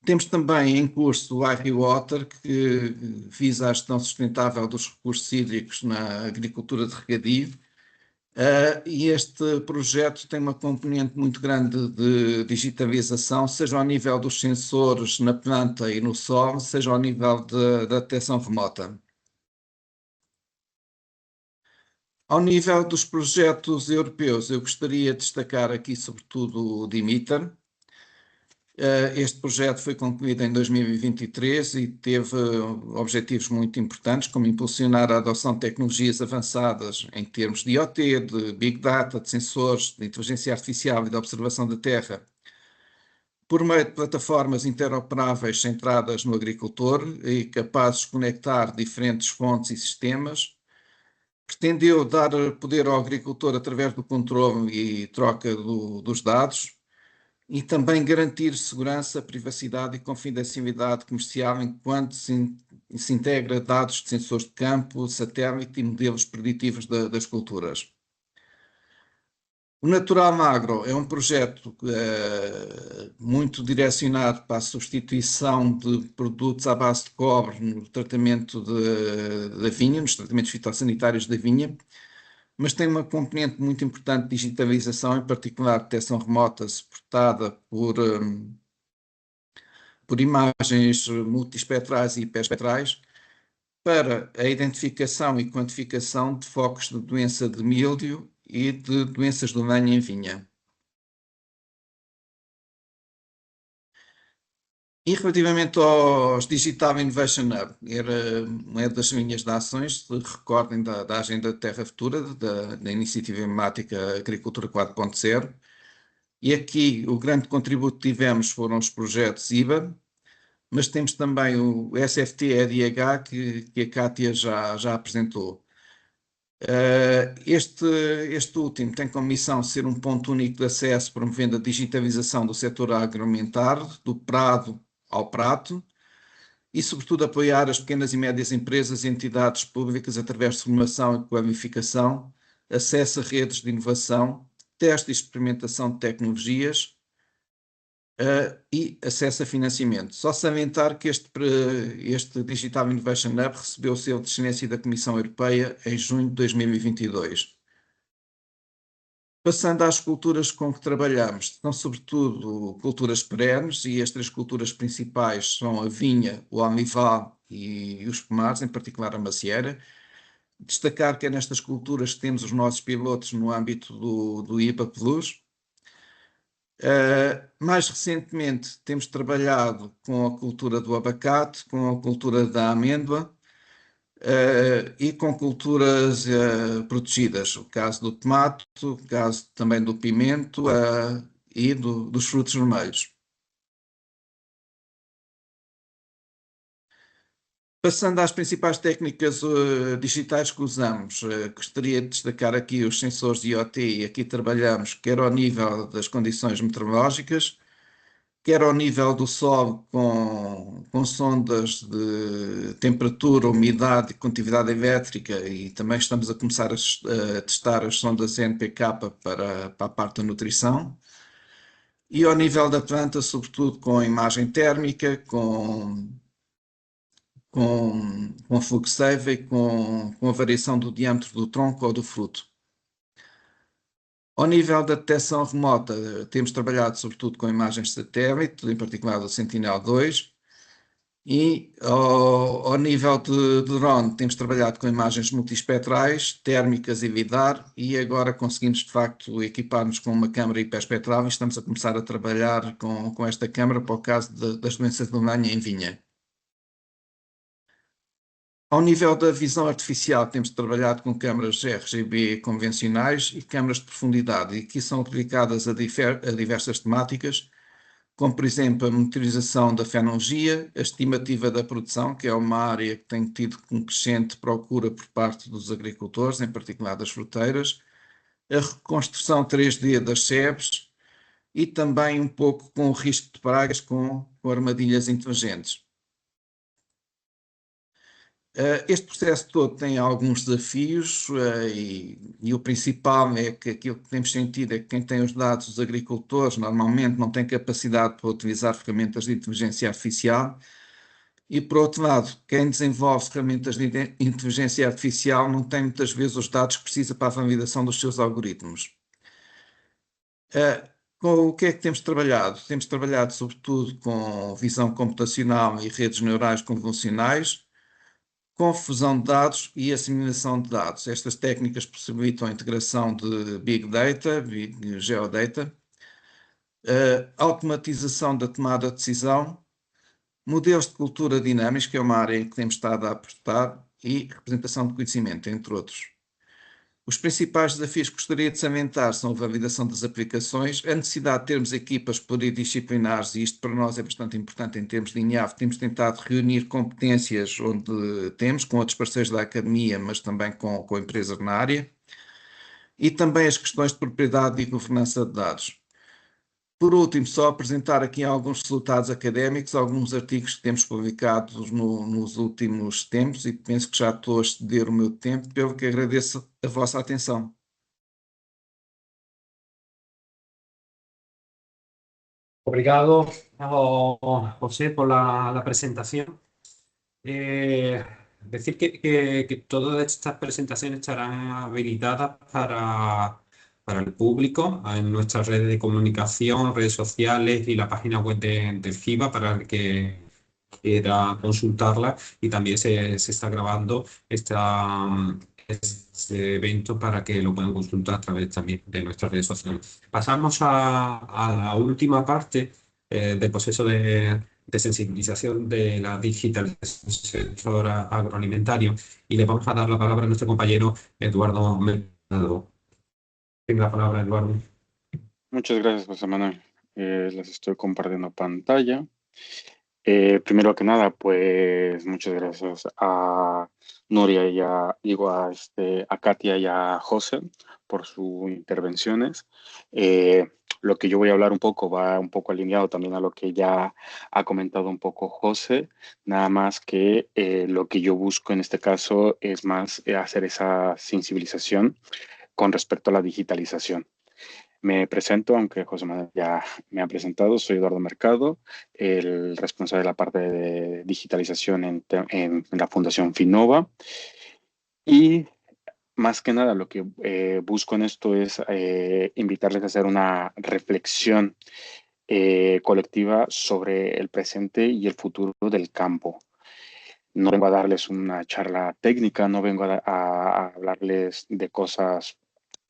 Temos também em curso o iRewater, que visa a gestão sustentável dos recursos hídricos na agricultura de regadio. E este projeto tem uma componente muito grande de digitalização, seja ao nível dos sensores na planta e no solo, seja ao nível da detecção remota. Ao nível dos projetos europeus, eu gostaria de destacar aqui sobretudo o DIMITR. Este projeto foi concluído em 2023 e teve objetivos muito importantes, como impulsionar a adoção de tecnologias avançadas em termos de IoT, de Big Data, de sensores, de inteligência artificial e de observação da terra, por meio de plataformas interoperáveis centradas no agricultor e capazes de conectar diferentes fontes e sistemas. Pretendeu dar poder ao agricultor através do controle e troca dos dados, e também garantir segurança, privacidade e confidencialidade comercial enquanto se integra dados de sensores de campo, satélite e modelos preditivos das culturas. O Natural Agro é um projeto muito direcionado para a substituição de produtos à base de cobre no tratamento da vinha, nos tratamentos fitossanitários da vinha, mas tem uma componente muito importante de digitalização, em particular detecção remota suportada por imagens multiespectrais e hiperespectrais, para a identificação e quantificação de focos de doença de míldio e de doenças do lenho em vinha. E relativamente aos Digital Innovation Hub, era uma das minhas de ações, recordem da Agenda Terra Futura, da iniciativa emblemática Agricultura 4.0, e aqui o grande contributo que tivemos foram os projetos IBA, mas temos também o SFT-EDH, que a Kátia já apresentou. Este último tem como missão ser um ponto único de acesso, promovendo a digitalização do setor agroalimentar, do prado ao prato, e sobretudo apoiar as pequenas e médias empresas e entidades públicas através de formação e qualificação, acesso a redes de inovação, teste e experimentação de tecnologias, e acesso a financiamento. Só salientar que este Digital Innovation Hub recebeu o selo de excelência da Comissão Europeia em junho de 2022. Passando às culturas com que trabalhamos, são sobretudo culturas perenes, e as três culturas principais são a vinha, o olival e os pomares, em particular a macieira. Destacar que é nestas culturas que temos os nossos pilotos no âmbito do IBA Plus. Mais recentemente temos trabalhado com a cultura do abacate, com a cultura da amêndoa, e com culturas protegidas, o caso do tomate, o caso também do pimento, e dos frutos vermelhos. Passando às principais técnicas digitais que usamos, gostaria de destacar aqui os sensores de IoT, e aqui trabalhamos quer ao nível das condições meteorológicas, quer ao nível do solo com sondas de temperatura, umidade e condutividade elétrica, e também estamos a começar a testar as sondas NPK para a parte da nutrição. E ao nível da planta, sobretudo com imagem térmica, com fluxo save e com a variação do diâmetro do tronco ou do fruto. Ao nível da detecção remota, temos trabalhado sobretudo com imagens de satélite, em particular do Sentinel-2, e ao nível de drone temos trabalhado com imagens multiespectrais, térmicas e lidar, e agora conseguimos de facto equipar-nos com uma câmara hiperespectral e estamos a começar a trabalhar com esta câmara para o caso das doenças do lenho em vinha. Ao nível da visão artificial, temos trabalhado com câmaras RGB convencionais e câmaras de profundidade, e aqui são aplicadas a diversas temáticas, como por exemplo a monitorização da fenologia, a estimativa da produção, que é uma área que tem tido um crescente procura por parte dos agricultores, em particular das fruteiras, a reconstrução 3D das sebes e também um pouco com o risco de pragas com armadilhas inteligentes. Este processo todo tem alguns desafios e o principal é que aquilo que temos sentido é que quem tem os dados, os agricultores, normalmente não tem capacidade para utilizar ferramentas de inteligência artificial e, por outro lado, quem desenvolve ferramentas de inteligência artificial não tem muitas vezes os dados que precisa para a validação dos seus algoritmos. Com o que é que temos trabalhado? Temos trabalhado sobretudo com visão computacional e redes neurais convolucionais, com fusão de dados e assimilação de dados. Estas técnicas possibilitam a integração de Big Data, Big Geodata, automatização da tomada de decisão, modelos de cultura dinâmicos, que é uma área em que temos estado a apostar, e representação de conhecimento, entre outros. Os principais desafios que gostaria de salientar são a validação das aplicações, a necessidade de termos equipas pluridisciplinares, e isto para nós é bastante importante em termos de INIAV. Temos tentado reunir competências onde temos, com outros parceiros da academia, mas também com empresas na área, e também as questões de propriedade e governança de dados. Por último, só apresentar aqui alguns resultados académicos, alguns artigos que temos publicados nos últimos tempos, e penso que já estou a exceder o meu tempo, pelo que agradeço a vossa atenção. Obrigado, José, por la presentación. Decir que todas estas presentaciones estarán habilitadas para el público en nuestras redes de comunicación, redes sociales y la página web del GIVA para el que quiera consultarla. Y también se está grabando este evento para que lo puedan consultar a través también de nuestras redes sociales. Pasamos a la última parte del proceso de sensibilización de la digitalización del sector agroalimentario, y le vamos a dar la palabra a nuestro compañero Eduardo Mercado. Tenga la palabra, Eduardo. Muchas gracias, José Manuel. Les estoy compartiendo pantalla. Primero que nada, pues muchas gracias a Nuria y a Katia y a José por sus intervenciones. Lo que yo voy a hablar un poco va un poco alineado también a lo que ya ha comentado un poco José, nada más que lo que yo busco en este caso es más hacer esa sensibilización con respecto a la digitalización. Me presento, aunque José Manuel ya me ha presentado, soy Eduardo Mercado, el responsable de la parte de digitalización en la Fundación Finnova. Y más que nada lo que busco en esto es invitarles a hacer una reflexión colectiva sobre el presente y el futuro del campo. No vengo a darles una charla técnica, no vengo a hablarles de cosas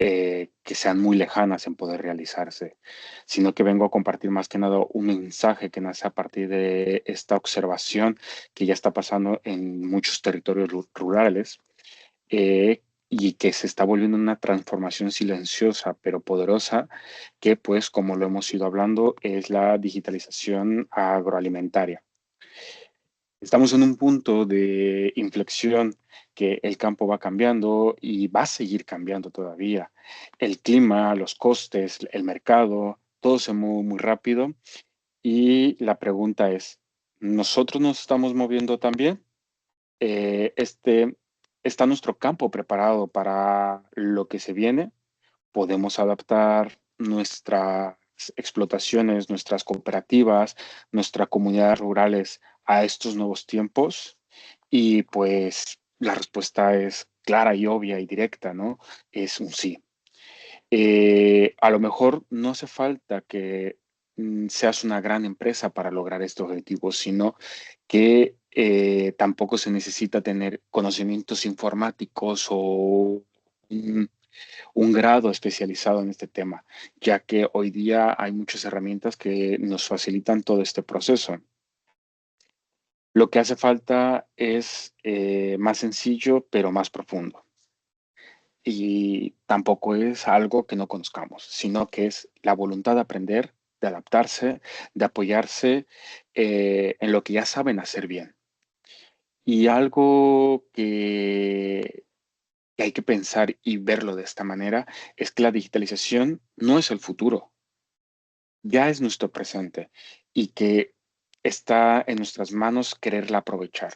que sean muy lejanas en poder realizarse, sino que vengo a compartir más que nada un mensaje que nace a partir de esta observación que ya está pasando en muchos territorios rurales y que se está volviendo una transformación silenciosa pero poderosa que, pues, como lo hemos ido hablando, es la digitalización agroalimentaria. Estamos en un punto de inflexión que el campo va cambiando y va a seguir cambiando todavía. El clima, los costes, el mercado, todo se mueve muy rápido y la pregunta es, ¿nosotros nos estamos moviendo también? ¿Está nuestro campo preparado para lo que se viene? ¿Podemos adaptar nuestras explotaciones, nuestras cooperativas, nuestras comunidades rurales a estos nuevos tiempos? Y pues la respuesta es clara y obvia y directa, ¿no? Es un sí. A lo mejor no hace falta que seas una gran empresa para lograr este objetivo, sino que tampoco se necesita tener conocimientos informáticos o un grado especializado en este tema, ya que hoy día hay muchas herramientas que nos facilitan todo este proceso. Lo que hace falta es más sencillo, pero más profundo. Y tampoco es algo que no conozcamos, sino que es la voluntad de aprender, de adaptarse, de apoyarse en lo que ya saben hacer bien. Y algo que hay que pensar y verlo de esta manera es que la digitalización no es el futuro, ya es nuestro presente y que está en nuestras manos quererla aprovechar.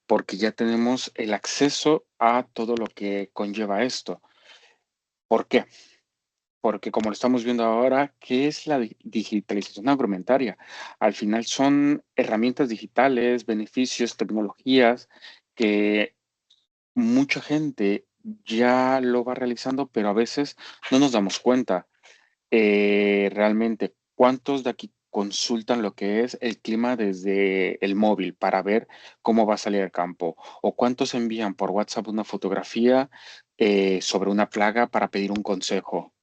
porque ya tenemos el acceso a todo lo que conlleva esto. ¿Por qué? Porque como lo estamos viendo ahora, ¿qué es la digitalización agroalimentaria? Al final son herramientas digitales, beneficios, tecnologías que mucha gente ya lo va realizando, pero a veces no nos damos cuenta. Realmente, ¿cuántos de aquí consultan lo que es el clima desde el móvil para ver cómo va a salir el campo? ¿O cuántos envían por WhatsApp una fotografía sobre una plaga para pedir un consejo?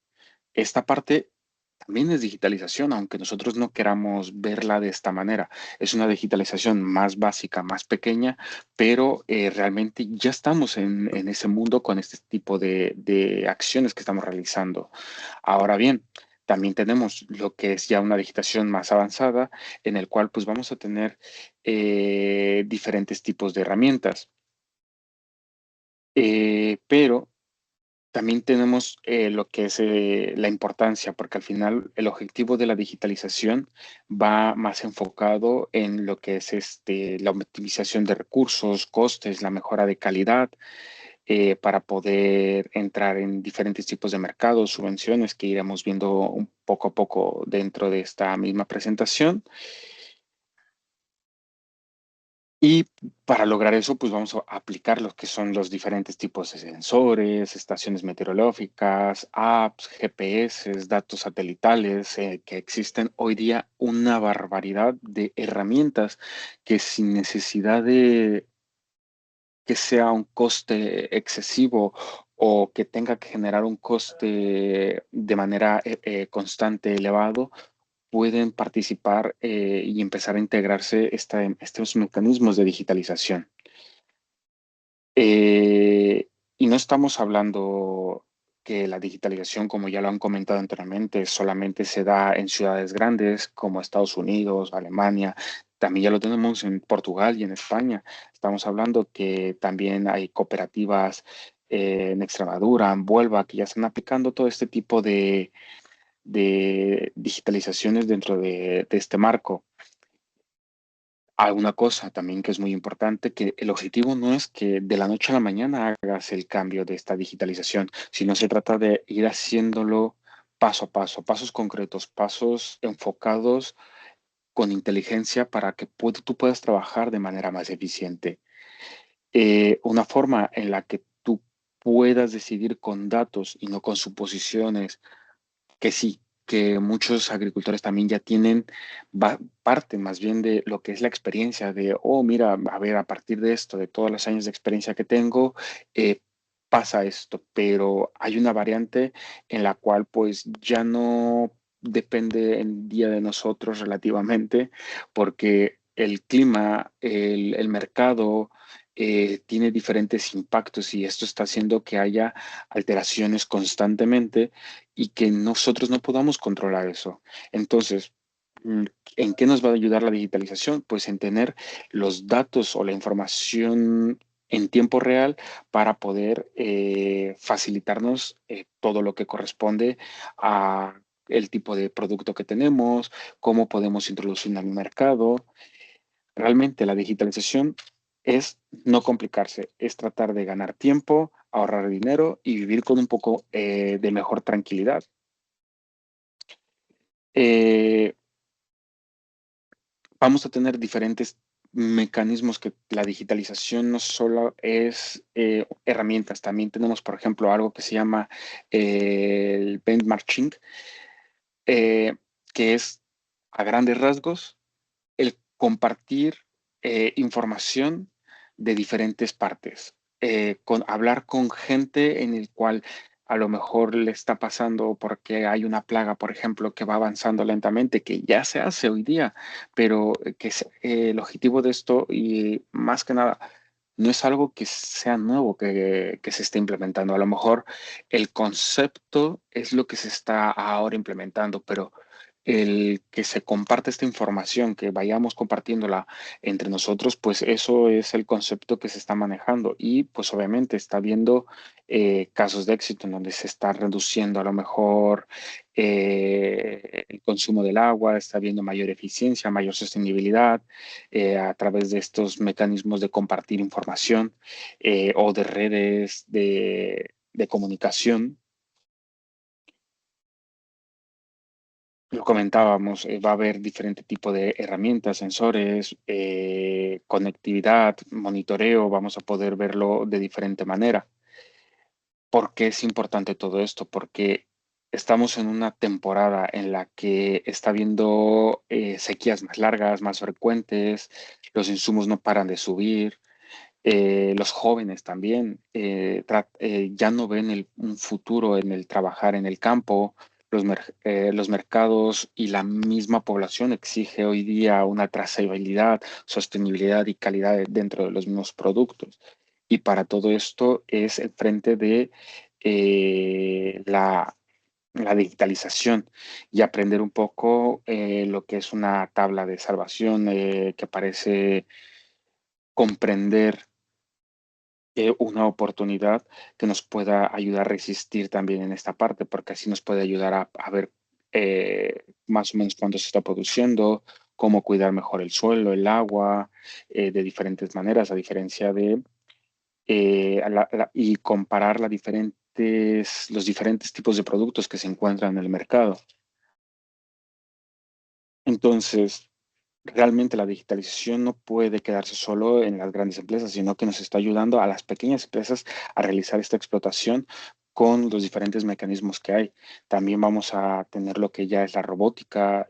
Esta parte también es digitalización, aunque nosotros no queramos verla de esta manera. Es una digitalización más básica, más pequeña, pero realmente ya estamos en ese mundo con este tipo de acciones que estamos realizando. Ahora bien, también tenemos lo que es ya una digitación más avanzada, en el cual pues vamos a tener diferentes tipos de herramientas. Pero también tenemos lo que es la importancia, porque al final el objetivo de la digitalización va más enfocado en lo que es la optimización de recursos, costes, la mejora de calidad, para poder entrar en diferentes tipos de mercados, subvenciones que iremos viendo un poco a poco dentro de esta misma presentación. Y para lograr eso, pues vamos a aplicar lo que son los diferentes tipos de sensores, estaciones meteorológicas, apps, GPS, datos satelitales, que existen hoy día una barbaridad de herramientas que sin necesidad de que sea un coste excesivo o que tenga que generar un coste de manera constante elevado, pueden participar y empezar a integrarse estos mecanismos de digitalización. Y no estamos hablando que la digitalización, como ya lo han comentado anteriormente, solamente se da en ciudades grandes como Estados Unidos, Alemania. También ya lo tenemos en Portugal y en España. Estamos hablando que también hay cooperativas en Extremadura, en Huelva, que ya están aplicando todo este tipo de digitalizaciones dentro de este marco. Hay una cosa también que es muy importante, que el objetivo no es que de la noche a la mañana hagas el cambio de esta digitalización, sino se trata de ir haciéndolo paso a paso, pasos concretos, pasos enfocados con inteligencia para que tú puedas trabajar de manera más eficiente. Una forma en la que tú puedas decidir con datos y no con suposiciones que sí, que muchos agricultores también ya tienen parte más bien de lo que es la experiencia de, oh, mira, a ver, a partir de esto, de todos los años de experiencia que tengo, pasa esto, pero hay una variante en la cual pues ya no depende el día de nosotros relativamente, porque el clima, el mercado, tiene diferentes impactos y esto está haciendo que haya alteraciones constantemente y que nosotros no podamos controlar eso. Entonces, ¿en qué nos va a ayudar la digitalización? Pues en tener los datos o la información en tiempo real para poder facilitarnos todo lo que corresponde a el tipo de producto que tenemos, cómo podemos introducirlo en el mercado. Realmente la digitalización es no complicarse, es tratar de ganar tiempo, ahorrar dinero y vivir con un poco de mejor tranquilidad. Eh, Vamos a tener diferentes mecanismos que la digitalización no solo es herramientas, también tenemos, por ejemplo, algo que se llama el benchmarking, eh, que es a grandes rasgos el compartir información de diferentes partes, hablar con gente en el cual a lo mejor le está pasando porque hay una plaga, por ejemplo, que va avanzando lentamente, que ya se hace hoy día, pero el objetivo de esto y más que nada no es algo que sea nuevo que se esté implementando. A lo mejor el concepto es lo que se está ahora implementando, pero el que se comparte esta información, que vayamos compartiéndola entre nosotros, pues eso es el concepto que se está manejando y pues obviamente está habiendo casos de éxito en donde se está reduciendo a lo mejor el consumo del agua, está habiendo mayor eficiencia, mayor sostenibilidad a través de estos mecanismos de compartir información o de redes de comunicación. Lo comentábamos, va a haber diferente tipo de herramientas, sensores, conectividad, monitoreo, vamos a poder verlo de diferente manera. ¿Por qué es importante todo esto? Porque estamos en una temporada en la que está habiendo sequías más largas, más frecuentes, los insumos no paran de subir, los jóvenes también ya no ven un futuro en el trabajar en el campo. Los mercados y la misma población exige hoy día una trazabilidad, sostenibilidad y calidad dentro de los mismos productos. Y para todo esto es el frente de la digitalización y aprender un poco lo que es una tabla de salvación que parece comprender una oportunidad que nos pueda ayudar a resistir también en esta parte, porque así nos puede ayudar a ver más o menos cuándo se está produciendo, cómo cuidar mejor el suelo, el agua, de diferentes maneras, a diferencia de y comparar los diferentes tipos de productos que se encuentran en el mercado. Entonces, realmente la digitalización no puede quedarse solo en las grandes empresas, sino que nos está ayudando a las pequeñas empresas a realizar esta explotación con los diferentes mecanismos que hay. También vamos a tener lo que ya es la robótica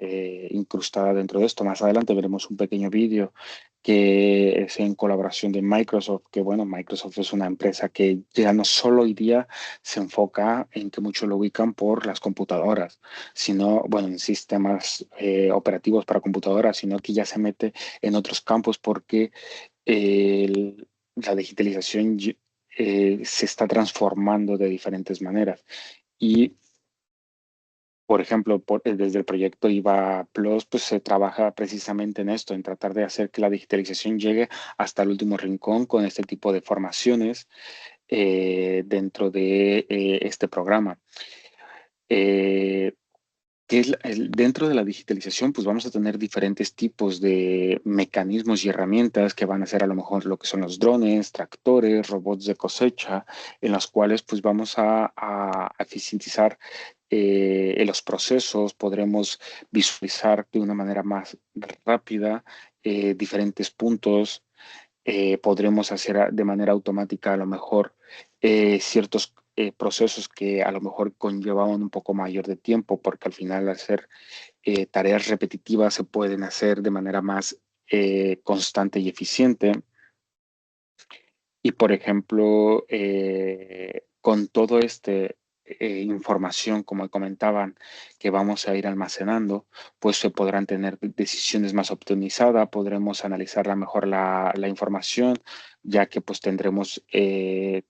incrustada dentro de esto. Más adelante veremos un pequeño vídeo que es en colaboración de Microsoft, que bueno, Microsoft es una empresa que ya no solo hoy día se enfoca en que muchos lo ubican por las computadoras, sino, bueno, en sistemas operativos para computadoras, sino que ya se mete en otros campos porque la digitalización se está transformando de diferentes maneras. Y, por ejemplo, desde el proyecto IVA Plus, pues se trabaja precisamente en esto, en tratar de hacer que la digitalización llegue hasta el último rincón con este tipo de formaciones dentro de este programa. Dentro de la digitalización, pues vamos a tener diferentes tipos de mecanismos y herramientas que van a ser a lo mejor lo que son los drones, tractores, robots de cosecha, en los cuales pues vamos a eficientizar los procesos, podremos visualizar de una manera más rápida diferentes puntos, podremos hacer de manera automática a lo mejor ciertos procesos que a lo mejor conllevaban un poco mayor de tiempo, porque al final hacer tareas repetitivas se pueden hacer de manera más constante y eficiente. Y por ejemplo, con todo este información, como comentaban, que vamos a ir almacenando, pues se podrán tener decisiones más optimizadas, podremos analizar mejor la información, ya que pues tendremos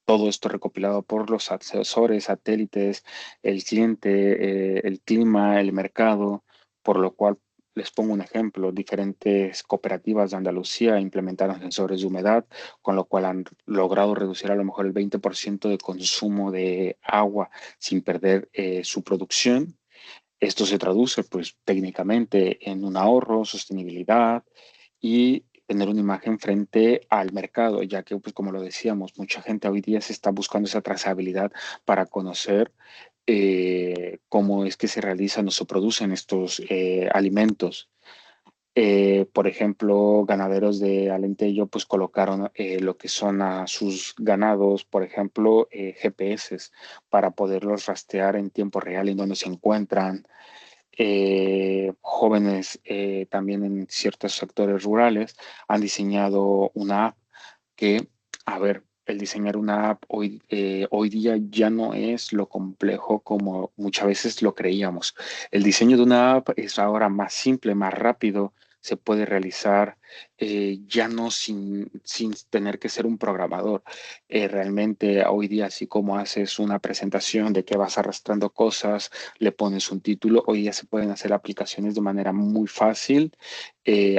todo esto recopilado por los sensores, satélites, el cliente, el clima, el mercado, por lo cual les pongo un ejemplo, diferentes cooperativas de Andalucía implementaron sensores de humedad, con lo cual han logrado reducir a lo mejor el 20% de consumo de agua sin perder su producción. Esto se traduce pues técnicamente en un ahorro, sostenibilidad y tener una imagen frente al mercado, ya que pues como lo decíamos, mucha gente hoy día se está buscando esa trazabilidad para conocer cómo es que se realizan o se producen estos alimentos. Por ejemplo, ganaderos de Alentejo pues colocaron lo que son a sus ganados, por ejemplo, GPS para poderlos rastrear en tiempo real en donde se encuentran. Jóvenes también en ciertos sectores rurales han diseñado una app que, a ver, el diseñar una app hoy día ya no es lo complejo como muchas veces lo creíamos. El diseño de una app es ahora más simple, más rápido, se puede realizar ya no sin tener que ser un programador. Realmente hoy día, así como haces una presentación de que vas arrastrando cosas, le pones un título, hoy día se pueden hacer aplicaciones de manera muy fácil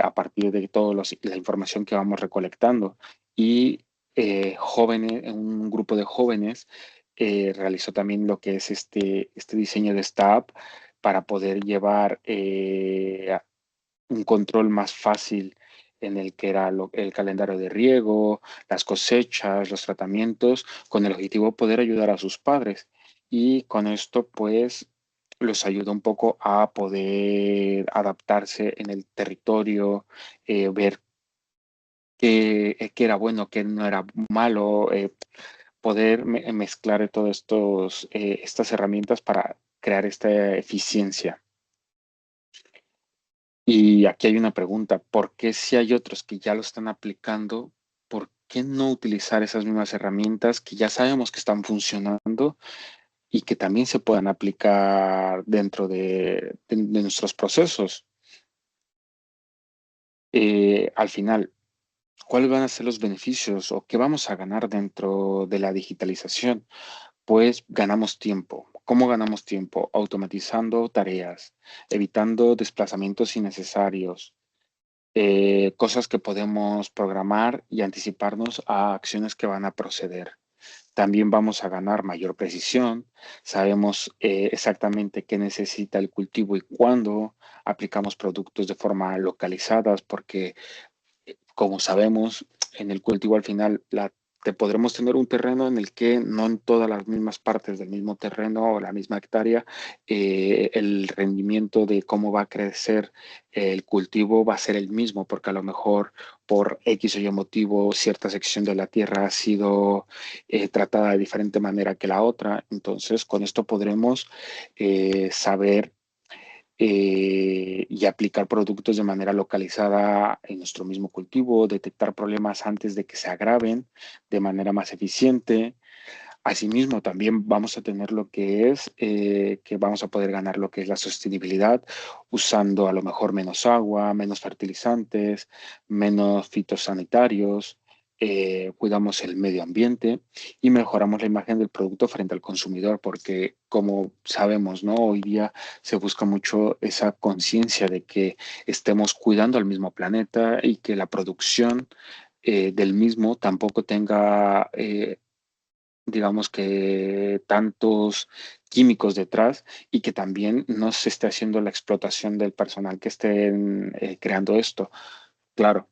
a partir de toda la información que vamos recolectando. Y un grupo de jóvenes realizó también lo que es este diseño de esta app para poder llevar un control más fácil en el que era el calendario de riego, las cosechas, los tratamientos, con el objetivo de poder ayudar a sus padres. Y con esto, pues, los ayuda un poco a poder adaptarse en el territorio, ver qué era bueno, qué no era malo, poder mezclar todas estas herramientas para crear esta eficiencia. Y aquí hay una pregunta, ¿por qué si hay otros que ya lo están aplicando, por qué no utilizar esas mismas herramientas que ya sabemos que están funcionando y que también se puedan aplicar dentro de nuestros procesos? Al final, ¿cuáles van a ser los beneficios o qué vamos a ganar dentro de la digitalización? Pues ganamos tiempo. ¿Cómo ganamos tiempo? Automatizando tareas, evitando desplazamientos innecesarios, cosas que podemos programar y anticiparnos a acciones que van a proceder. También vamos a ganar mayor precisión, sabemos exactamente qué necesita el cultivo y cuándo, aplicamos productos de forma localizadas porque como sabemos, en el cultivo al final te podremos tener un terreno en el que no en todas las mismas partes del mismo terreno o la misma hectárea, el rendimiento de cómo va a crecer el cultivo va a ser el mismo, porque a lo mejor por X o Y motivo cierta sección de la tierra ha sido tratada de diferente manera que la otra. Entonces, con esto podremos saber y aplicar productos de manera localizada en nuestro mismo cultivo, detectar problemas antes de que se agraven de manera más eficiente. Asimismo, también vamos a tener lo que vamos a poder ganar lo que es la sostenibilidad, usando a lo mejor menos agua, menos fertilizantes, menos fitosanitarios, cuidamos el medio ambiente y mejoramos la imagen del producto frente al consumidor, porque como sabemos, ¿no? Hoy día se busca mucho esa conciencia de que estemos cuidando al mismo planeta y que la producción del mismo tampoco tenga digamos que tantos químicos detrás y que también no se esté haciendo la explotación del personal que estén creando esto. Claro,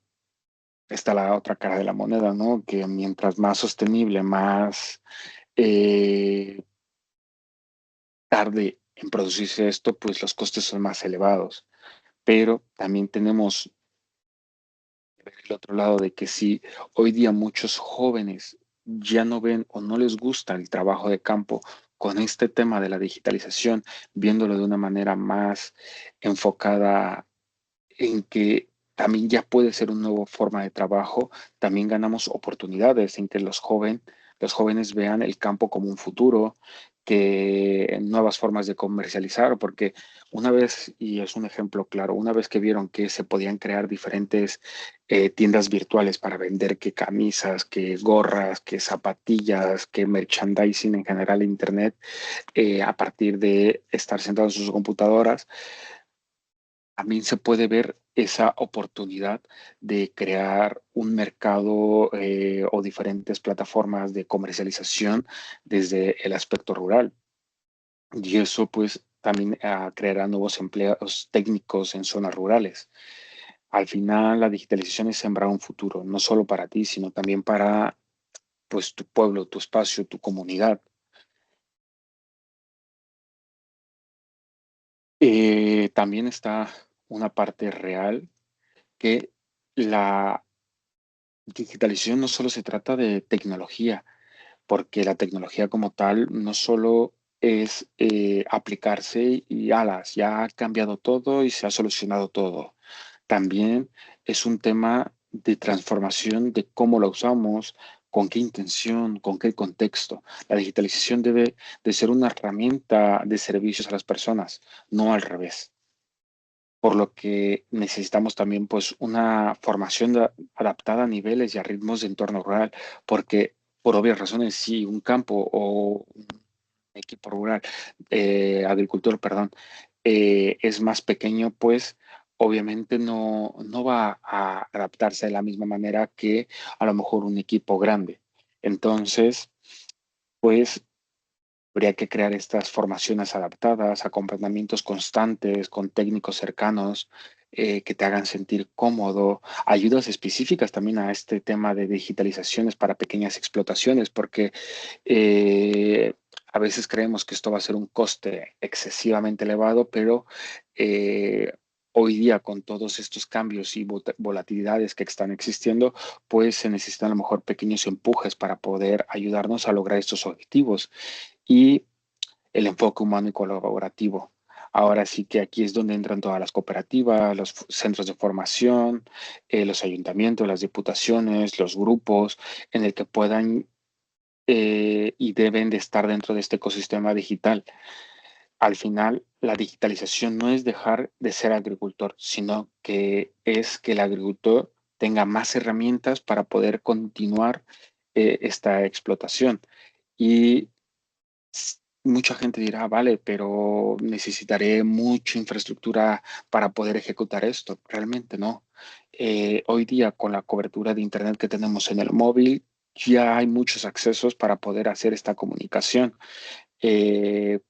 está la otra cara de la moneda, ¿no? Que mientras más sostenible, más eh, tarde en producirse esto, pues los costes son más elevados. Pero también tenemos el otro lado de que si hoy día muchos jóvenes ya no ven o no les gusta el trabajo de campo con este tema de la digitalización, viéndolo de una manera más enfocada en que también ya puede ser una nueva forma de trabajo, también ganamos oportunidades en que los jóvenes vean el campo como un futuro, que nuevas formas de comercializar, porque una vez, y es un ejemplo claro, una vez que vieron que se podían crear diferentes tiendas virtuales para vender que camisas, que gorras, que zapatillas, que merchandising en general en Internet, a partir de estar sentados en sus computadoras, también se puede ver esa oportunidad de crear un mercado o diferentes plataformas de comercialización desde el aspecto rural. Y eso pues también creará nuevos empleos técnicos en zonas rurales. Al final, la digitalización es sembrar un futuro, no solo para ti, sino también para pues tu pueblo, tu espacio, tu comunidad. También está una parte real que la digitalización no solo se trata de tecnología, porque la tecnología como tal no solo es aplicarse y alas, ya ha cambiado todo y se ha solucionado todo. También es un tema de transformación de cómo la usamos, con qué intención, con qué contexto. La digitalización debe de ser una herramienta de servicios a las personas, no al revés. por lo que necesitamos también pues una formación adaptada a niveles y a ritmos de entorno rural, porque por obvias razones, si un campo o un equipo rural, agricultor, perdón, es más pequeño, pues obviamente no va a adaptarse de la misma manera que a lo mejor un equipo grande. Entonces, pues habría que crear estas formaciones adaptadas, acompañamientos constantes con técnicos cercanos que te hagan sentir cómodo, ayudas específicas también a este tema de digitalizaciones para pequeñas explotaciones, porque eh, a veces creemos que esto va a ser un coste excesivamente elevado, pero eh, hoy día con todos estos cambios y volatilidades que están existiendo, pues se necesitan a lo mejor pequeños empujes para poder ayudarnos a lograr estos objetivos y el enfoque humano y colaborativo. Ahora sí que aquí es donde entran todas las cooperativas, los centros de formación, los ayuntamientos, las diputaciones, los grupos, en el que puedan y deben de estar dentro de este ecosistema digital. Al final, la digitalización no es dejar de ser agricultor, sino que es que el agricultor tenga más herramientas para poder continuar esta explotación. Y mucha gente dirá, vale, pero necesitaré mucha infraestructura para poder ejecutar esto. Realmente no. Hoy día, con la cobertura de Internet que tenemos en el móvil, ya hay muchos accesos para poder hacer esta comunicación. Eh,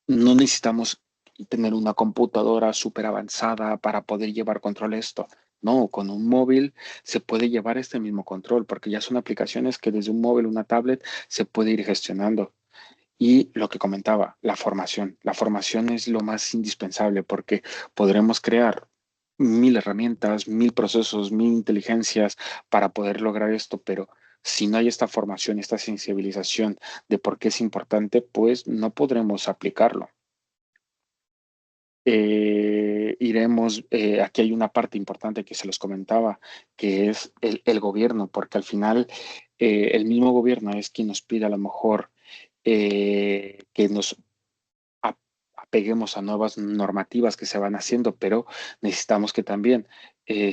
no necesitamos tener una computadora súper avanzada para poder llevar control de esto. No, con un móvil se puede llevar este mismo control porque ya son aplicaciones que desde un móvil, una tablet, se puede ir gestionando. Y lo que comentaba, la formación. La formación es lo más indispensable porque podremos crear 1000 herramientas, 1000 procesos, 1000 inteligencias para poder lograr esto, pero si no hay esta formación, esta sensibilización de por qué es importante, pues no podremos aplicarlo. Aquí hay una parte importante que se los comentaba, que es el gobierno, porque al final el mismo gobierno es quien nos pide a lo mejor que nos apeguemos a nuevas normativas que se van haciendo, pero necesitamos que también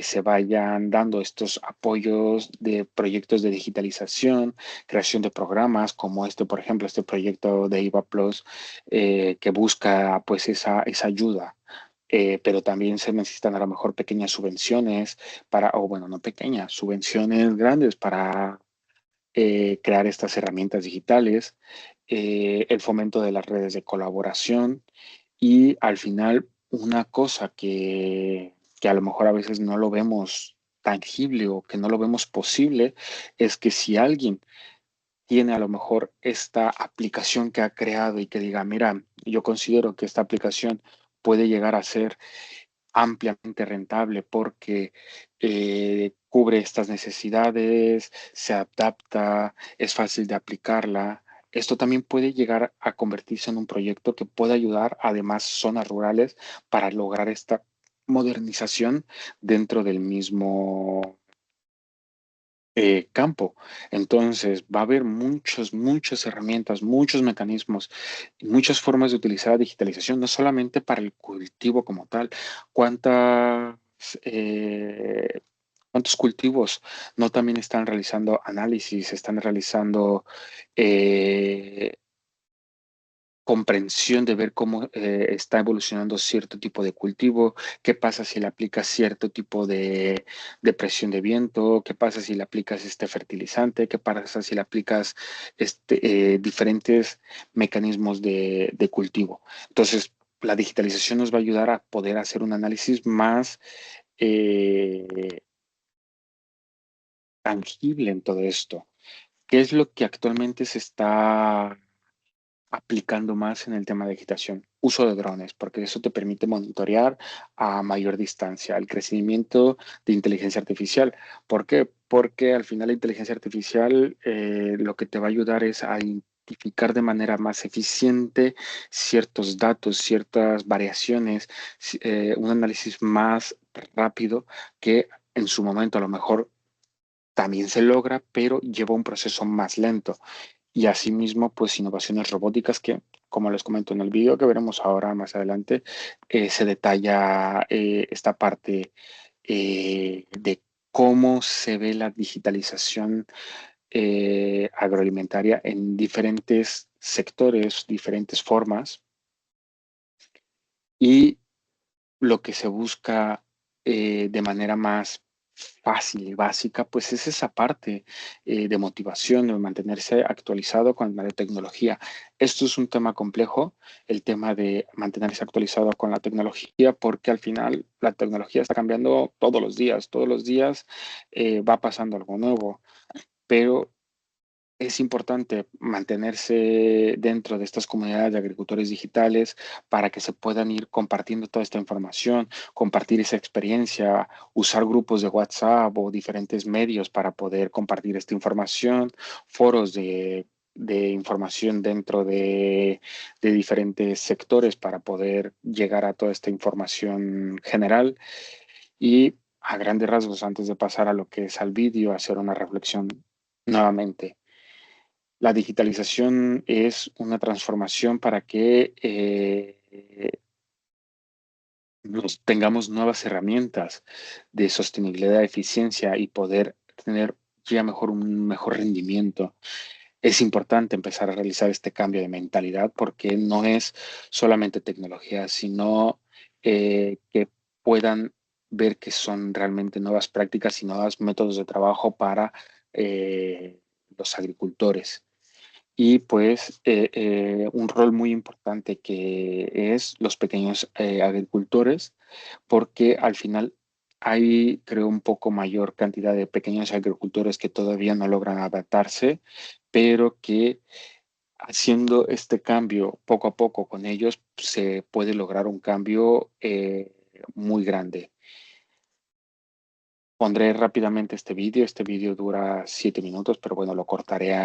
se vayan dando estos apoyos de proyectos de digitalización, creación de programas como este, por ejemplo, este proyecto de IVA Plus que busca pues esa ayuda. Pero también se necesitan a lo mejor pequeñas subvenciones para, o bueno, no pequeñas, subvenciones grandes para crear estas herramientas digitales, el fomento de las redes de colaboración y al final una cosa que a lo mejor a veces no lo vemos tangible o que no lo vemos posible es que si alguien tiene a lo mejor esta aplicación que ha creado y que diga, mira, yo considero que esta aplicación puede llegar a ser ampliamente rentable porque cubre estas necesidades, se adapta, es fácil de aplicarla. Esto también puede llegar a convertirse en un proyecto que pueda ayudar además zonas rurales para lograr esta modernización dentro del mismo campo. Entonces, va a haber muchas herramientas, muchos mecanismos y muchas formas de utilizar la digitalización, no solamente para el cultivo como tal. ¿Cuántas, eh, ¿Cuántos cultivos no también están realizando análisis, están realizando eh, comprensión de ver cómo está evolucionando cierto tipo de cultivo, qué pasa si le aplicas cierto tipo de presión de viento, qué pasa si le aplicas este fertilizante, qué pasa si le aplicas diferentes mecanismos de cultivo. Entonces, la digitalización nos va a ayudar a poder hacer un análisis más tangible en todo esto. ¿Qué es lo que actualmente se está aplicando más en el tema de digitación? Uso de drones, porque eso te permite monitorear a mayor distancia el crecimiento de inteligencia artificial. ¿Por qué? Porque al final la inteligencia artificial lo que te va a ayudar es a identificar de manera más eficiente ciertos datos, ciertas variaciones, un análisis más rápido que en su momento a lo mejor también se logra, pero lleva un proceso más lento. y asimismo, pues innovaciones robóticas que, como les comento en el vídeo que veremos ahora más adelante, se detalla esta parte de cómo se ve la digitalización agroalimentaria en diferentes sectores, diferentes formas, y lo que se busca de manera más fácil y básica, pues es esa parte de motivación, de mantenerse actualizado con la tecnología. Esto es un tema complejo, el tema de mantenerse actualizado con la tecnología, porque al final la tecnología está cambiando todos los días va pasando algo nuevo, pero es importante mantenerse dentro de estas comunidades de agricultores digitales para que se puedan ir compartiendo toda esta información, compartir esa experiencia, usar grupos de WhatsApp o diferentes medios para poder compartir esta información, foros de información dentro de diferentes sectores para poder llegar a toda esta información general. Y a grandes rasgos, antes de pasar a lo que es al vídeo, hacer una reflexión nuevamente. La digitalización es una transformación para que tengamos nuevas herramientas de sostenibilidad, eficiencia y poder tener ya un mejor rendimiento. Es importante empezar a realizar este cambio de mentalidad porque no es solamente tecnología, sino que puedan ver que son realmente nuevas prácticas y nuevos métodos de trabajo para los agricultores. Y pues un rol muy importante que es los pequeños agricultores, porque al final hay, creo, un poco mayor cantidad de pequeños agricultores que todavía no logran adaptarse, pero que haciendo este cambio poco a poco con ellos se puede lograr un cambio muy grande. Pondré rápidamente este vídeo. Este vídeo dura 7 minutos, pero bueno, lo cortaré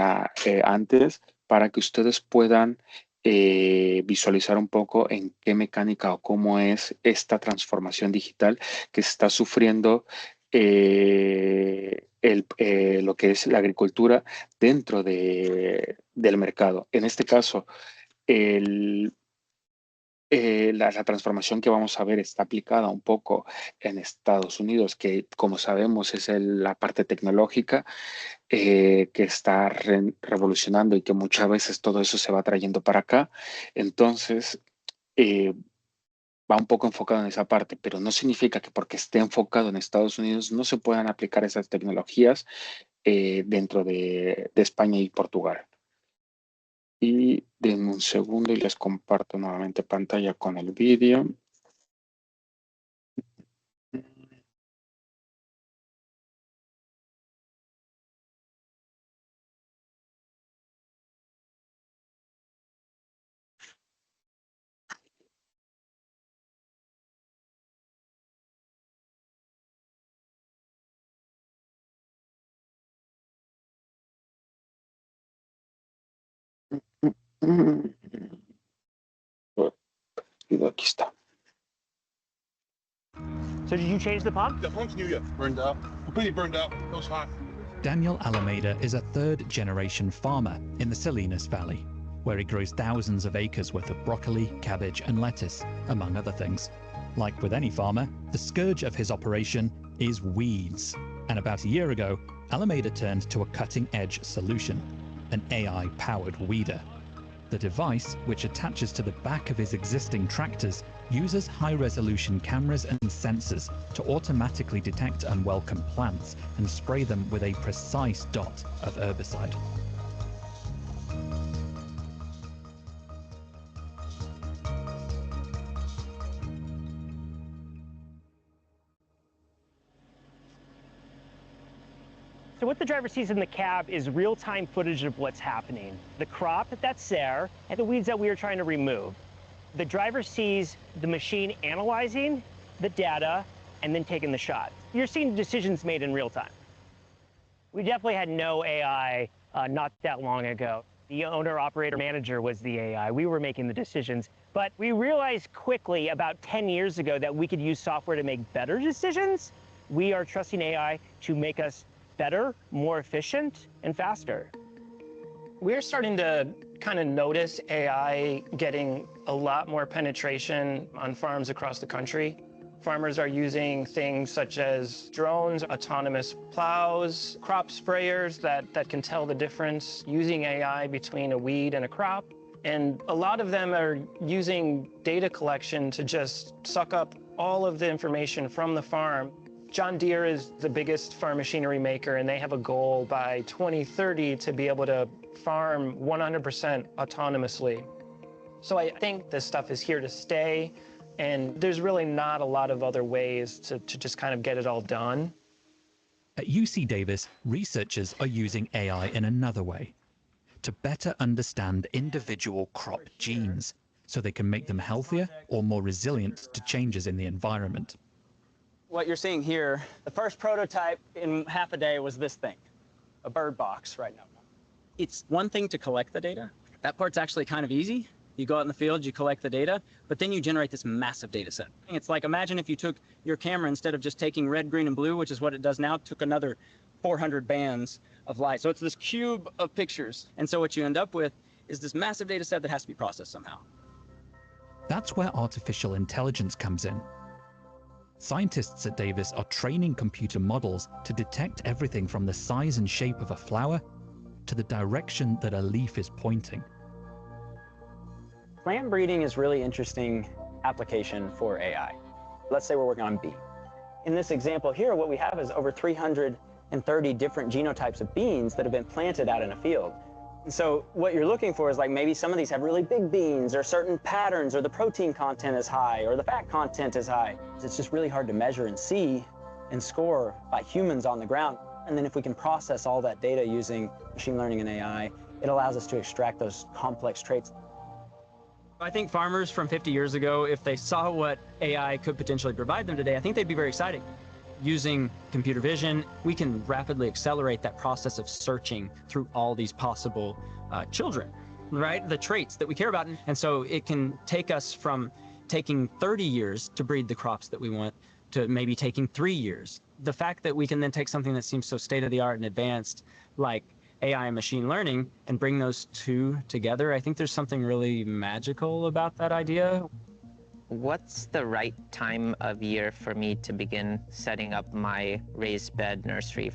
antes para que ustedes puedan visualizar un poco en qué mecánica o cómo es esta transformación digital que se está sufriendo lo que es la agricultura dentro del mercado. En este caso, la transformación que vamos a ver está aplicada un poco en Estados Unidos, que como sabemos es la parte tecnológica que está revolucionando y que muchas veces todo eso se va trayendo para acá. Entonces, va un poco enfocado en esa parte, pero no significa que porque esté enfocado en Estados Unidos no se puedan aplicar esas tecnologías dentro de España y Portugal. Y denme un segundo y les comparto nuevamente pantalla con el vídeo. Aquí está. So did you change the pump? The pump's new, yeah. Burned out. Completely burned out. It was hot. Daniel Alameda is a third-generation farmer in the Salinas Valley, where he grows thousands of acres worth of broccoli, cabbage and lettuce, among other things. Like with any farmer, the scourge of his operation is weeds. And about a year ago, Alameda turned to a cutting-edge solution, an AI-powered weeder. The device, which attaches to the back of his existing tractors, uses high-resolution cameras and sensors to automatically detect unwelcome plants and spray them with a precise dot of herbicide. So what the driver sees in the cab is real-time footage of what's happening. The crop that's there and the weeds that we are trying to remove. The driver sees the machine analyzing the data and then taking the shot. You're seeing decisions made in real time. We definitely had no AI not that long ago. The owner, operator, manager was the AI. We were making the decisions. But we realized quickly about 10 years ago that we could use software to make better decisions. We are trusting AI to make us better, more efficient, and faster. We're starting to kind of notice AI getting a lot more penetration on farms across the country. Farmers are using things such as drones, autonomous plows, crop sprayers that can tell the difference using AI between a weed and a crop. And a lot of them are using data collection to just suck up all of the information from the farm. John Deere is the biggest farm machinery maker, and they have a goal by 2030 to be able to farm 100% autonomously. So I think this stuff is here to stay, and there's really not a lot of other ways to just kind of get it all done. At UC Davis, researchers are using AI in another way, to better understand individual crop genes, so they can make them healthier or more resilient to changes in the environment. What you're seeing here, the first prototype in half a day was this thing, a bird box right now. It's one thing to collect the data. That part's actually kind of easy. You go out in the field, you collect the data, but then you generate this massive data set. It's like, imagine if you took your camera, instead of just taking red, green, and blue, which is what it does now, took another 400 bands of light. So it's this cube of pictures. And so what you end up with is this massive data set that has to be processed somehow. That's where artificial intelligence comes in. Scientists at Davis are training computer models to detect everything from the size and shape of a flower to the direction that a leaf is pointing. Plant breeding is really interesting application for AI. Let's say we're working on bee. In this example here, what we have is over 330 different genotypes of beans that have been planted out in a field. And so what you're looking for is like maybe some of these have really big beans or certain patterns, or the protein content is high or the fat content is high. It's just really hard to measure and see and score by humans on the ground. And then if we can process all that data using machine learning and AI, it allows us to extract those complex traits. I think farmers from 50 years ago, if they saw what AI could potentially provide them today, I think they'd be very excited. Using computer vision, we can rapidly accelerate that process of searching through all these possible children, right? The traits that we care about. And so it can take us from taking 30 years to breed the crops that we want to maybe taking 3 years. The fact that we can then take something that seems so state-of-the-art and advanced, like AI and machine learning, and bring those two together, I think there's something really magical about that idea. What's the right time of year for me to begin setting up my raised bed nursery?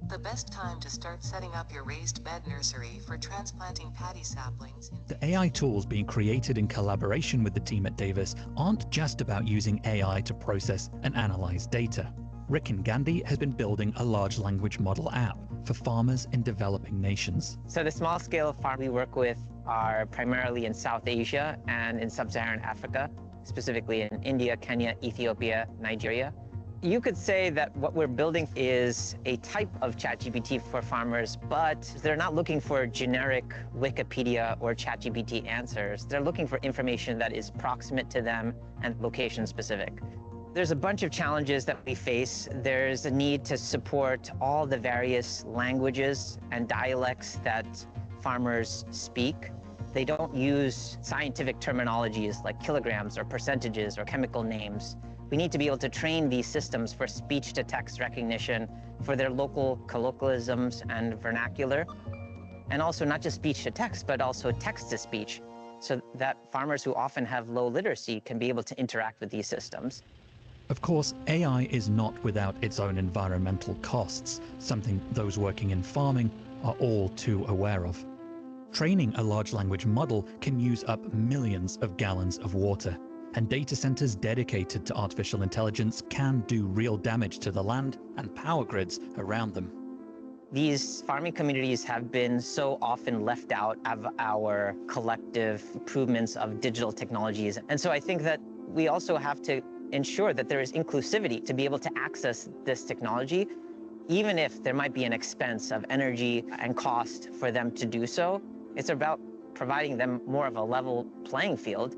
The best time to start setting up your raised bed nursery for transplanting paddy saplings. The AI tools being created in collaboration with the team at Davis aren't just about using AI to process and analyze data. Rikin Gandhi has been building a large language model app for farmers in developing nations. So the small scale farm we work with are primarily in South Asia and in sub-Saharan Africa, specifically in India, Kenya, Ethiopia, Nigeria. You could say that what we're building is a type of ChatGPT for farmers, but they're not looking for generic Wikipedia or ChatGPT answers. They're looking for information that is proximate to them and location specific. There's a bunch of challenges that we face. There's a need to support all the various languages and dialects that farmers speak. They don't use scientific terminologies like kilograms or percentages or chemical names. We need to be able to train these systems for speech-to-text recognition for their local colloquialisms and vernacular. And also not just speech-to-text, but also text-to-speech, so that farmers who often have low literacy can be able to interact with these systems. Of course, AI is not without its own environmental costs, something those working in farming are all too aware of. Training a large language model can use up millions of gallons of water, and data centers dedicated to artificial intelligence can do real damage to the land and power grids around them. These farming communities have been so often left out of our collective improvements of digital technologies. And so I think that we also have to ensure that there is inclusivity to be able to access this technology, even if there might be an expense of energy and cost for them to do so. It's about providing them more of a level playing field.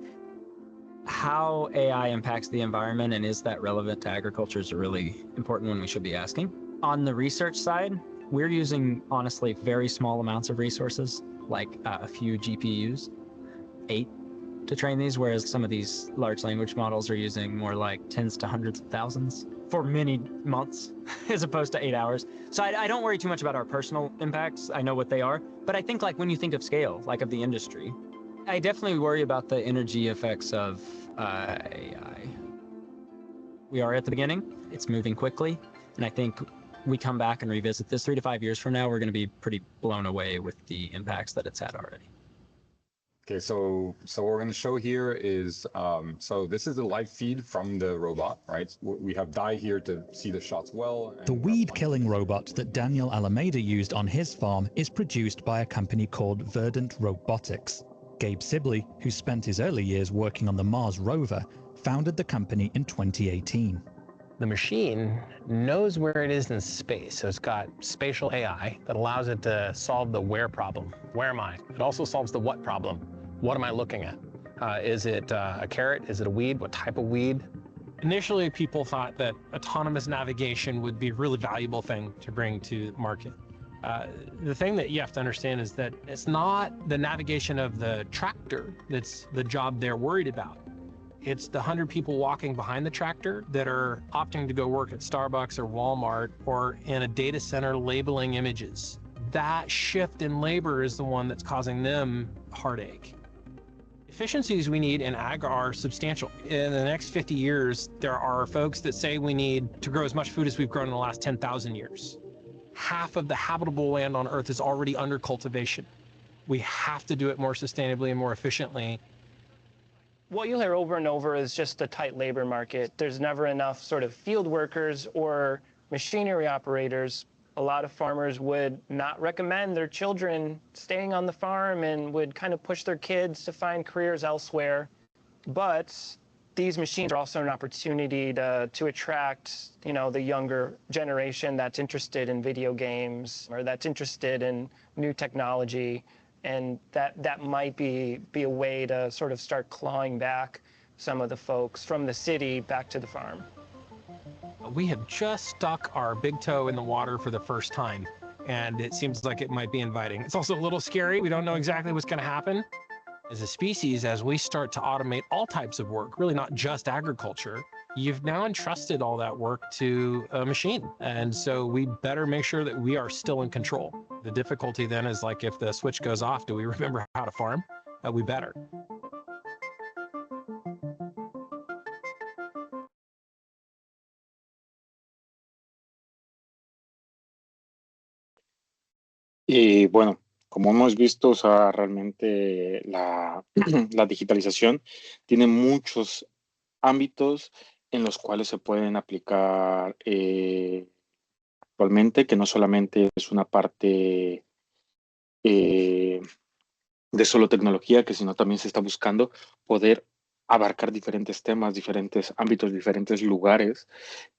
How AI impacts the environment and is that relevant to agriculture is a really important one we should be asking. On the research side, we're using, honestly, very small amounts of resources, like a few GPUs, 8 to train these, whereas some of these large language models are using more like tens to hundreds of thousands. for many months as opposed to 8 hours. So I don't worry too much about our personal impacts. I know what they are. But I think like when you think of scale, like of the industry, I definitely worry about the energy effects of AI. We are at the beginning. It's moving quickly. And I think we come back and revisit this 3 to 5 years from now, we're going to be pretty blown away with the impacts that it's had already. Okay, so what we're going to show here is, so this is the live feed from the robot, right? We have Dai here to see the shots well. The weed-killing robot that Daniel Alameda used on his farm is produced by a company called Verdant Robotics. Gabe Sibley, who spent his early years working on the Mars rover, founded the company in 2018. The machine knows where it is in space, so it's got spatial AI that allows it to solve the where problem. Where am I? It also solves the what problem. What am I looking at? Is it a carrot? Is it a weed? What type of weed? Initially, people thought that autonomous navigation would be a really valuable thing to bring to market. The thing that you have to understand is that it's not the navigation of the tractor that's the job they're worried about. It's the 100 people walking behind the tractor that are opting to go work at Starbucks or Walmart or in a data center labeling images. That shift in labor is the one that's causing them heartache. Efficiencies we need in ag are substantial. In the next 50 years, there are folks that say we need to grow as much food as we've grown in the last 10,000 years. Half of the habitable land on Earth is already under cultivation. We have to do it more sustainably and more efficiently. What you'll hear over and over is just a tight labor market. There's never enough sort of field workers or machinery operators. A lot of farmers would not recommend their children staying on the farm and would kind of push their kids to find careers elsewhere. But these machines are also an opportunity to attract, the younger generation that's interested in video games or that's interested in new technology. And that might be a way to sort of start clawing back some of the folks from the city back to the farm. We have just stuck our big toe in the water for the first time, and it seems like it might be inviting. It's also a little scary. We don't know exactly what's going to happen. As a species, as we start to automate all types of work, really not just agriculture, you've now entrusted all that work to a machine. And so we better make sure that we are still in control. The difficulty then is like if the switch goes off, do we remember how to farm? We better. Y bueno, como hemos visto, o sea, realmente la digitalización tiene muchos ámbitos en los cuales se pueden aplicar actualmente, que no solamente es una parte de solo tecnología, que sino también se está buscando poder abarcar diferentes temas, diferentes ámbitos, diferentes lugares,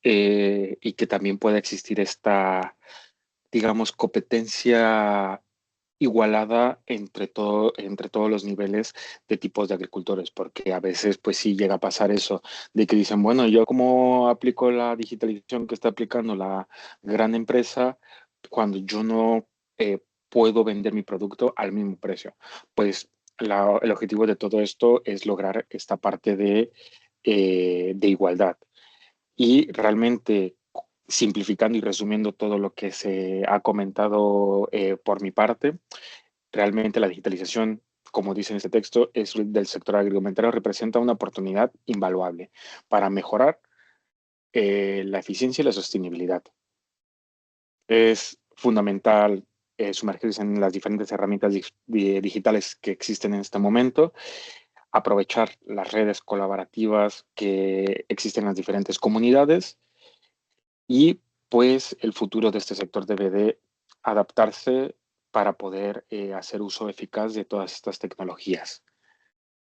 y que también pueda existir esta, digamos, competencia igualada entre todos los niveles de tipos de agricultores, porque a veces pues sí llega a pasar eso, de que dicen, bueno, yo cómo aplico la digitalización que está aplicando la gran empresa cuando yo no puedo vender mi producto al mismo precio. Pues el objetivo de todo esto es lograr esta parte de igualdad. Y realmente, simplificando y resumiendo todo lo que se ha comentado por mi parte, realmente la digitalización, como dice en este texto, del sector agroalimentario representa una oportunidad invaluable para mejorar la eficiencia y la sostenibilidad. Es fundamental sumergirse en las diferentes herramientas digitales que existen en este momento, aprovechar las redes colaborativas que existen en las diferentes comunidades y pues el futuro de este sector debe de adaptarse para poder hacer uso eficaz de todas estas tecnologías.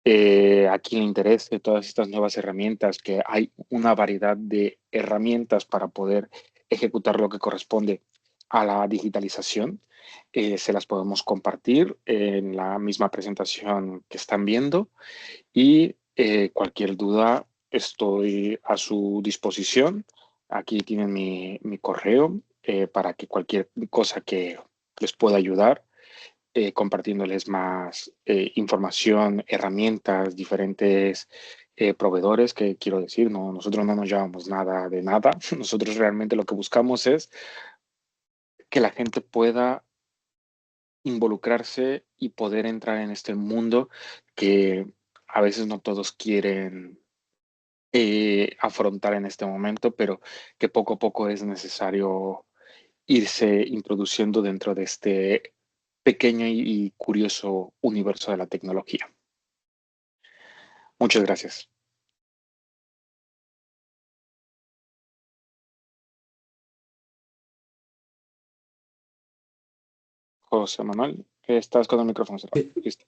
A quien le interese todas estas nuevas herramientas, que hay una variedad de herramientas para poder ejecutar lo que corresponde a la digitalización, se las podemos compartir en la misma presentación que están viendo y cualquier duda estoy a su disposición. Aquí tienen mi correo para que cualquier cosa que les pueda ayudar, compartiéndoles más información, herramientas, diferentes proveedores, que quiero decir, no, nosotros no nos llevamos nada de nada. Nosotros realmente lo que buscamos es que la gente pueda involucrarse y poder entrar en este mundo que a veces no todos quieren afrontar en este momento, pero que poco a poco es necesario irse introduciendo dentro de este pequeño y curioso universo de la tecnología. Muchas gracias. José Manuel, estás con el micrófono cerrado. Listo.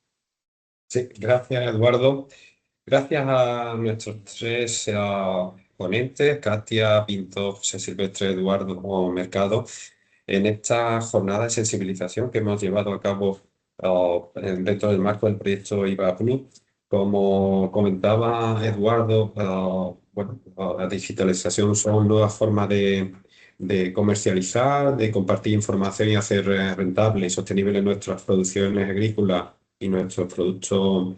Sí, gracias, Eduardo. Gracias a nuestros tres ponentes, Katia, Pinto, José Silvestre, Eduardo Mercado, en esta jornada de sensibilización que hemos llevado a cabo dentro del marco del proyecto IVA Plus. Como comentaba Eduardo, la digitalización son nuevas formas de comercializar, de compartir información y hacer rentable y sostenible nuestras producciones agrícolas y nuestros productos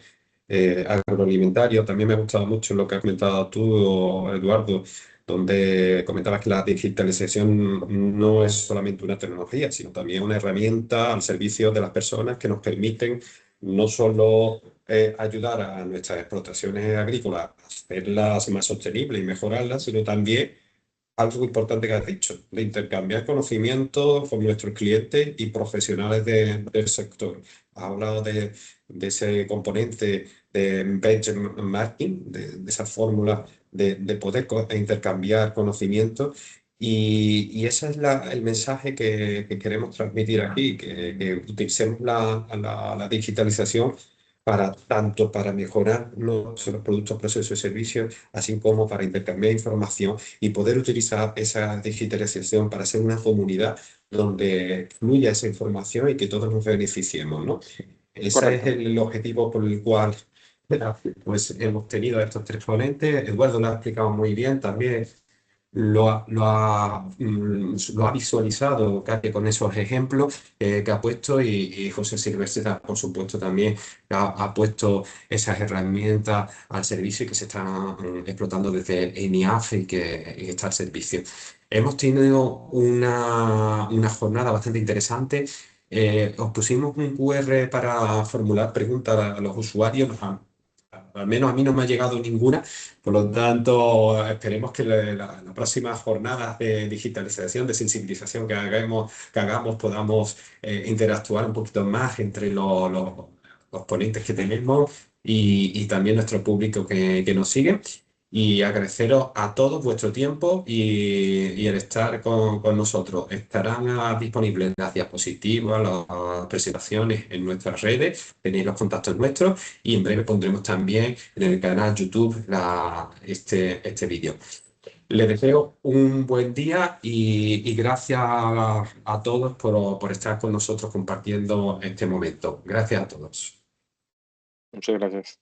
agroalimentarios. También me ha gustado mucho lo que has comentado tú, Eduardo, donde comentabas que la digitalización no es solamente una tecnología, sino también una herramienta al servicio de las personas que nos permiten no solo ayudar a nuestras explotaciones agrícolas a hacerlas más sostenibles y mejorarlas, sino también algo importante que has dicho, de intercambiar conocimientos con nuestros clientes y profesionales del sector. Has hablado de ese componente de benchmarking, de esa fórmula de poder intercambiar conocimientos. Y ese es el mensaje que queremos transmitir aquí, que utilicemos la digitalización tanto para mejorar nuestros productos, procesos y servicios, así como para intercambiar información y poder utilizar esa digitalización para ser una comunidad donde fluya esa información y que todos nos beneficiemos, ¿no? Ese Correcto. es el objetivo por el cual pues, hemos tenido a estos tres ponentes. Eduardo lo ha explicado muy bien también. Lo ha visualizado Katia con esos ejemplos que ha puesto y José Silvestre, por supuesto, también ha puesto esas herramientas al servicio y que se están explotando desde ENIAF y que está al servicio. Hemos tenido una jornada bastante interesante. Os pusimos un QR para formular preguntas a los usuarios. Al menos a mí no me ha llegado ninguna, por lo tanto, esperemos que la próxima jornada de digitalización, de sensibilización que hagamos podamos interactuar un poquito más entre los ponentes que tenemos y también nuestro público que nos sigue. Y agradeceros a todos vuestro tiempo y el estar con nosotros. Estarán disponibles las diapositivas, las presentaciones en nuestras redes, tenéis los contactos nuestros y en breve pondremos también en el canal YouTube este vídeo. Les deseo un buen día y gracias a todos por estar con nosotros compartiendo este momento. Gracias a todos. Muchas gracias.